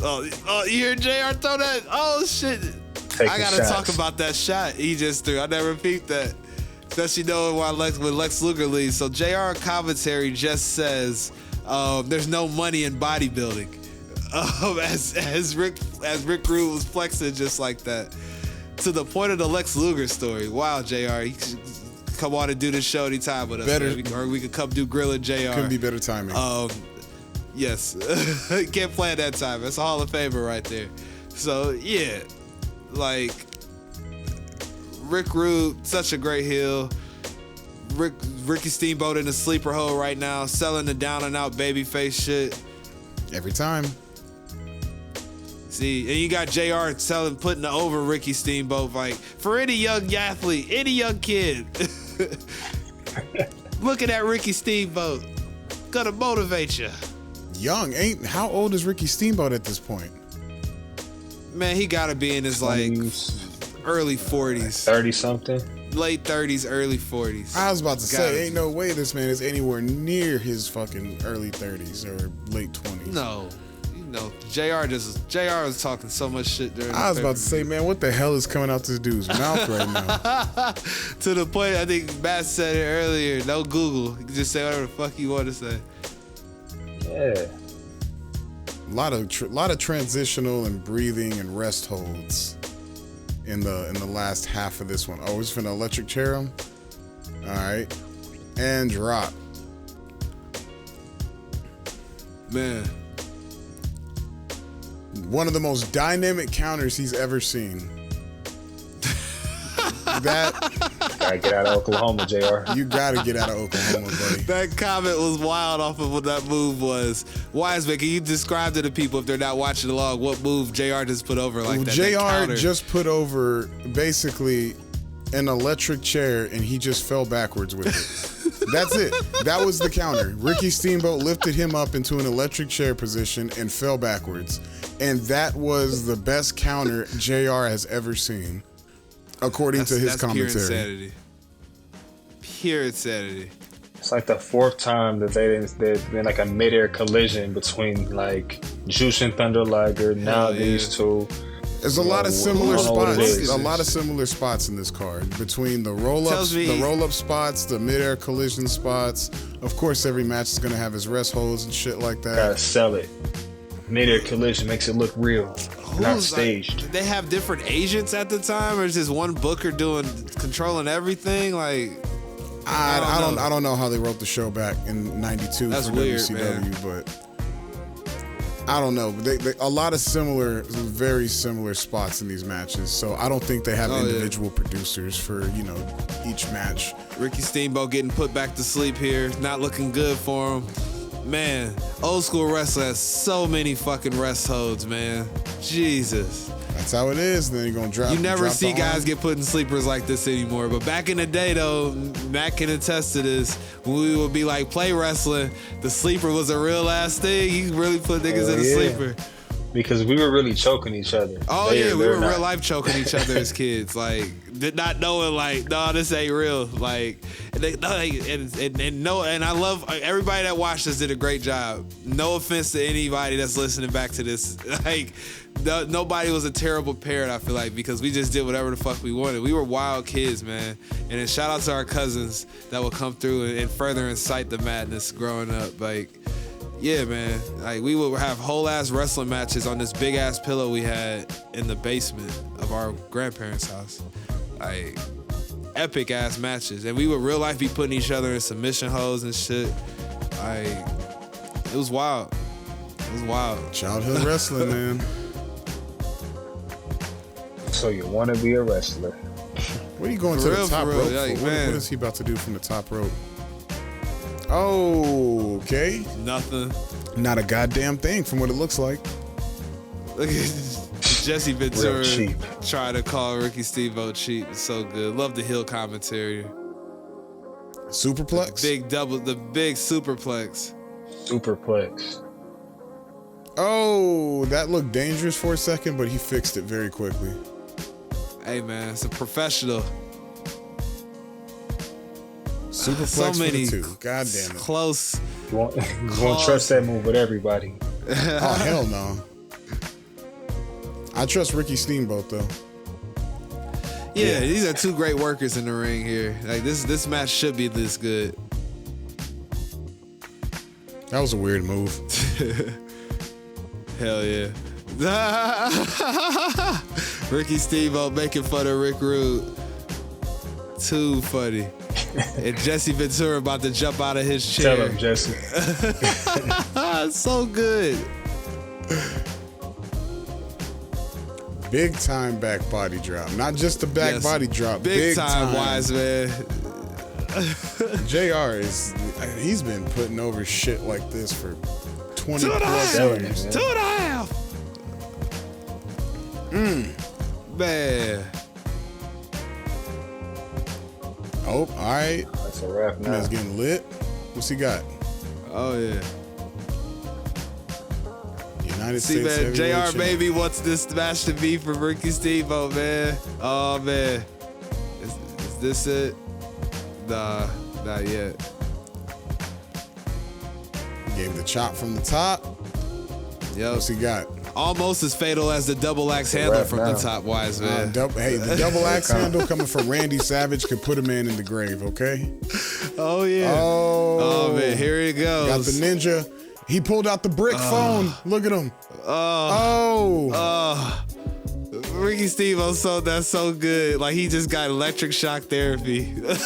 Oh, you hear JR throw that? Oh shit. Taking I gotta shots. talk about that shot he just threw. I never peeped that. Especially knowing why when Lex Luger leaves. So JR commentary just says there's no money in bodybuilding. As Rick Rude was flexing just like that. To the point of the Lex Luger story. Wow, JR, you should come on and do this show anytime with us. Better, or we could come do Grilla JR. Couldn't be better timing. Yes. Can't play at that time. That's a Hall of Famer right there. So yeah, like Rick Rude, such a great heel. Ricky Steamboat in the sleeper hole right now, selling the down and out babyface shit. Every time. See, and you got JR putting over Ricky Steamboat, like, for any young athlete, any young kid. Looking at Ricky Steamboat, gonna motivate you. Young, how old is Ricky Steamboat at this point? Man, he gotta be in his like early 40s. 30 something. Late 30s, early 40s. I was about to say, ain't no way this man is anywhere near his fucking early 30s or late 20s. No. No, JR was talking so much shit during I was about to say, man, what the hell is coming out this dude's mouth right now? To the point, I think Matt said it earlier, no Google. You can just say whatever the fuck you want to say. Yeah. A lot of transitional and breathing and rest holds in the last half of this one. Oh, we're just finna electric chair him? All right. And drop. Man. One of the most dynamic counters he's ever seen. Gotta get out of Oklahoma, JR. You gotta get out of Oklahoma, buddy. That comment was wild off of what that move was. Wiseman, can you describe to the people if they're not watching along what move JR just put over like that? JR just put over basically an electric chair and he just fell backwards with it. That's it. That was the counter. Ricky Steamboat lifted him up into an electric chair position and fell backwards. And that was the best counter JR has ever seen, according to his commentary. Pure insanity. Pure insanity. It's like the 4th time that there's been like a mid-air collision between like Juice and Thunder Liger. Now these two. There's a lot of similar spots. A lot of similar spots in this card between the roll-up spots, the mid-air collision spots. Of course, every match is gonna have his rest holds and shit like that. Gotta sell it. Mid-air collision makes it look real, not staged. They have different agents at the time, or is just one booker controlling everything? Like, I don't know how they wrote the show back in '92 for weird, WCW, man. but I don't know. They a lot of very similar spots in these matches. So I don't think they have individual producers for each match. Ricky Steamboat getting put back to sleep here, not looking good for him. Man, old school wrestling has so many fucking rest holds, man. Jesus. That's how it is. Then you're gonna drop. You never drop see the guys arm. get put in sleepers like this anymore. But back in the day, though, Matt can attest to this. When we would be like play wrestling, the sleeper was a real ass thing. You really put niggas in a sleeper. Because we were really choking each other. Oh yeah, we were real life choking each other as kids. Like, did not knowing like, no, this ain't real. Like, and I love everybody that watched us did a great job. No offense to anybody that's listening back to this. Like, nobody was a terrible parent, I feel like, because we just did whatever the fuck we wanted. We were wild kids, man. And then shout out to our cousins that would come through and further incite the madness growing up. Like, yeah, man. Like, we would have whole ass wrestling matches on this big ass pillow we had in the basement of our grandparents' house. Like, epic ass matches. And we would real life be putting each other in submission holds and shit. Like, it was wild. It was wild. Childhood wrestling, man. So you want to be a wrestler? What are you going For to real, the top for real. rope Like, for? man. What is he about to do from the top rope? Oh, okay. Nothing. Not a goddamn thing from what it looks like. Look at Jesse Ventura Real cheap. trying to call Ricky Steamboat cheap. It's so good. Love the heel commentary. Superplex? The big superplex. Superplex. Oh, that looked dangerous for a second, but he fixed it very quickly. Hey man, it's a professional. Superplex So for many the two. God damn it. close. You won't trust that move with everybody. Oh, hell no. I trust Ricky Steamboat, though. Yeah, these are two great workers in the ring here. Like this match should be this good. That was a weird move. Hell yeah. Ricky Steamboat making fun of Rick Rude. Too funny. And Jesse Ventura about to jump out of his chair. Tell him, Jesse. So good. Big time back body drop. Not just a back Yes. body drop. Big time Wiseman. JR he's been putting over shit like this for 20 2.5 plus years. 2.5. Man. Oh, all right. That's a wrap now. Man's getting lit. What's he got? Oh yeah. United See, States man, heavyweight JR champion. baby wants this match to be for Ricky Steamboat, man. Oh, man. Is this it? Nah, not yet. Gave the chop from the top. Yo, What's he got? almost as fatal as the double axe handle wrap from now. the top, wise man. The double axe handle coming from Randy Savage could put a man in the grave, okay? Oh, yeah. Oh, man, here it goes. got the ninja. He pulled out the brick phone. Look at him. Ricky Steamboat sold that so good. Like, he just got electric shock therapy. He goes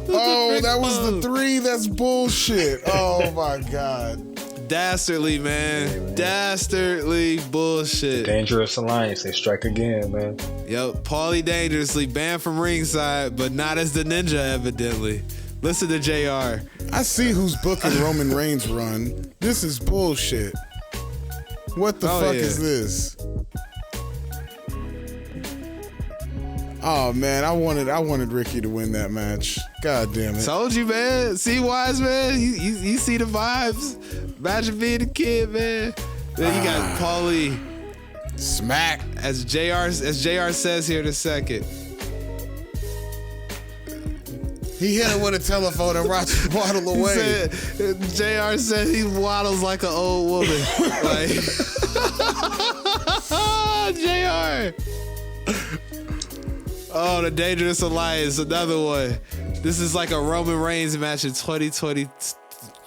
with the brick That was phone. the 3. That's bullshit. Oh, my God. Dastardly, man. Dastardly bullshit. Dangerous alliance. They strike again, man. Yep, Paulie dangerously banned from ringside, but not as the ninja, evidently. Listen to JR. I see who's booking Roman Reigns' run. This is bullshit. What the fuck is this? Oh man, I wanted Ricky to win that match. God damn it. Told you, man. See, wise man, you see the vibes. Imagine being a kid, man. Then you got Paulie. Smack. As JR says here in a second. He hit him with a telephone and Roger waddled away. JR said he waddles like an old woman. Like, JR. Oh, the Dangerous Alliance, another one. This is like a Roman Reigns match in 2020,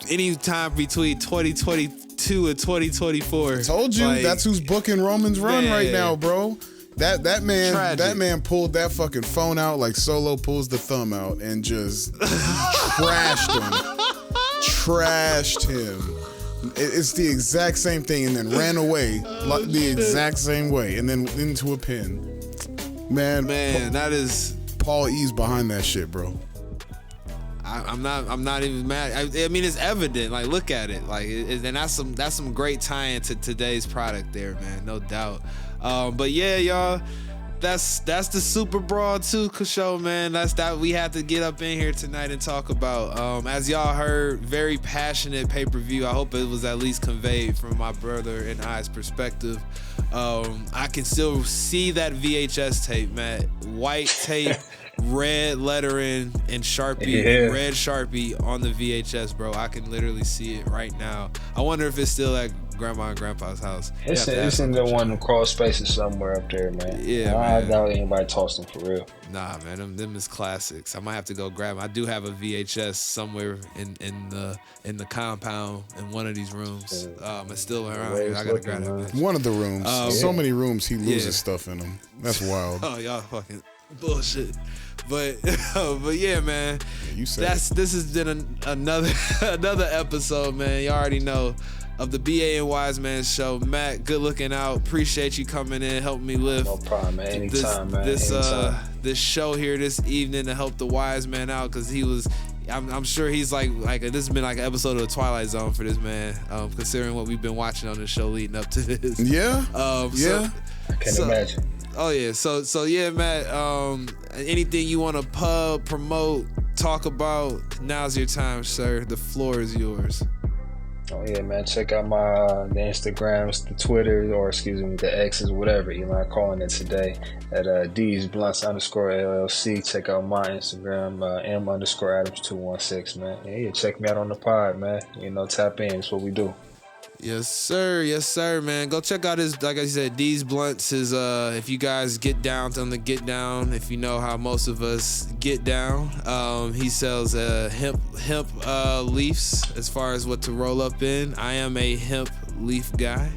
any time between 2022 and 2024. Told you, Like, that's who's booking Roman's run man. right now, bro. That man Tragic. that man pulled that fucking phone out like Solo pulls the thumb out and just trashed him. It's the exact same thing, and then ran away like the exact same way, and then into a pin. Man, that is. Paul E's behind that shit, bro. I'm not even mad. I mean, it's evident. Like, look at it. Like, and that's some great tie-in to today's product there, man. No doubt. But yeah, y'all, that's the Super Brawl 2 show, man. That's that we had to get up in here tonight and talk about. As y'all heard, very passionate pay-per-view. I hope it was at least conveyed from my brother and I's perspective. I can still see that VHS tape, Matt. White tape, red lettering, and Sharpie, red Sharpie on the VHS, bro. I can literally see it right now. I wonder if it's still at Grandma and Grandpa's house. It's in the one of the crawl spaces somewhere up there, man. Yeah, I man. doubt anybody tossed them for real. Nah, man, them is classics. I might have to go grab them. I do have a VHS somewhere in the compound in one of these rooms. It's still around here. I gotta grab that. One of the rooms. So many rooms, he loses stuff in them. That's wild. Oh, y'all fucking bullshit. But yeah, man. Yeah, you said this has been another episode, man. You already know, of the BA and Wiseman show. Matt, good looking out. Appreciate you coming in, helping me lift. No problem, man. Anytime, man. Anytime. This show here this evening to help the Wiseman out, because he was. I'm sure he's like this has been like an episode of the Twilight Zone for this man, considering what we've been watching on this show leading up to this. Yeah. Yeah. I can't imagine. Oh yeah. So yeah, Matt. Anything you want to promote, talk about? Now's your time, sir. The floor is yours. Oh yeah, man. Check out my the Instagrams, the Twitter, or excuse me, the X's, whatever you like calling it today, at D's Blunts _LLC. Check out my Instagram, M_Adams216, man. Yeah, check me out on the pod, man. You know, tap in. That's what we do. Yes, sir, man. Go check out his, like I said, D's Blunts. His, if you guys get down on the get down, if you know how most of us get down, he sells hemp leaves as far as what to roll up in. I am a hemp leaf guy,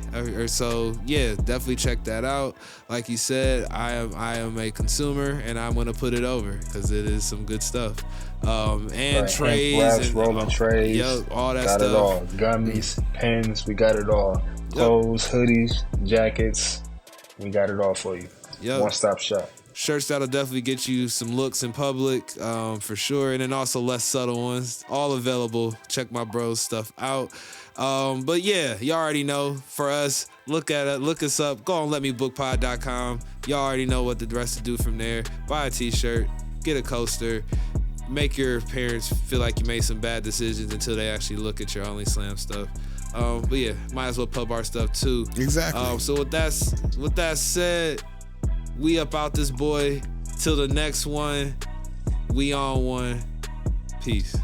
so yeah, definitely check that out. Like you said, I am a consumer, and I'm gonna put it over because it is some good stuff. And right. Trays, wraps, and rolling trays, all that got stuff. It all. Gummies, pens, we got it all. Clothes, hoodies, jackets, we got it all for you. One-stop shop. Shirts that'll definitely get you some looks in public, for sure, and then also less subtle ones. All available. Check my bro's stuff out. But yeah, y'all already know. For us, look us up. Go on letmebookpod.com. Y'all already know what the rest to do from there. Buy a t-shirt, get a coaster. Make your parents feel like you made some bad decisions until they actually look at your Only Slam stuff. But yeah, might as well pub our stuff too. Exactly. So with that said, we up out this boy. Till the next one, we on one. Peace.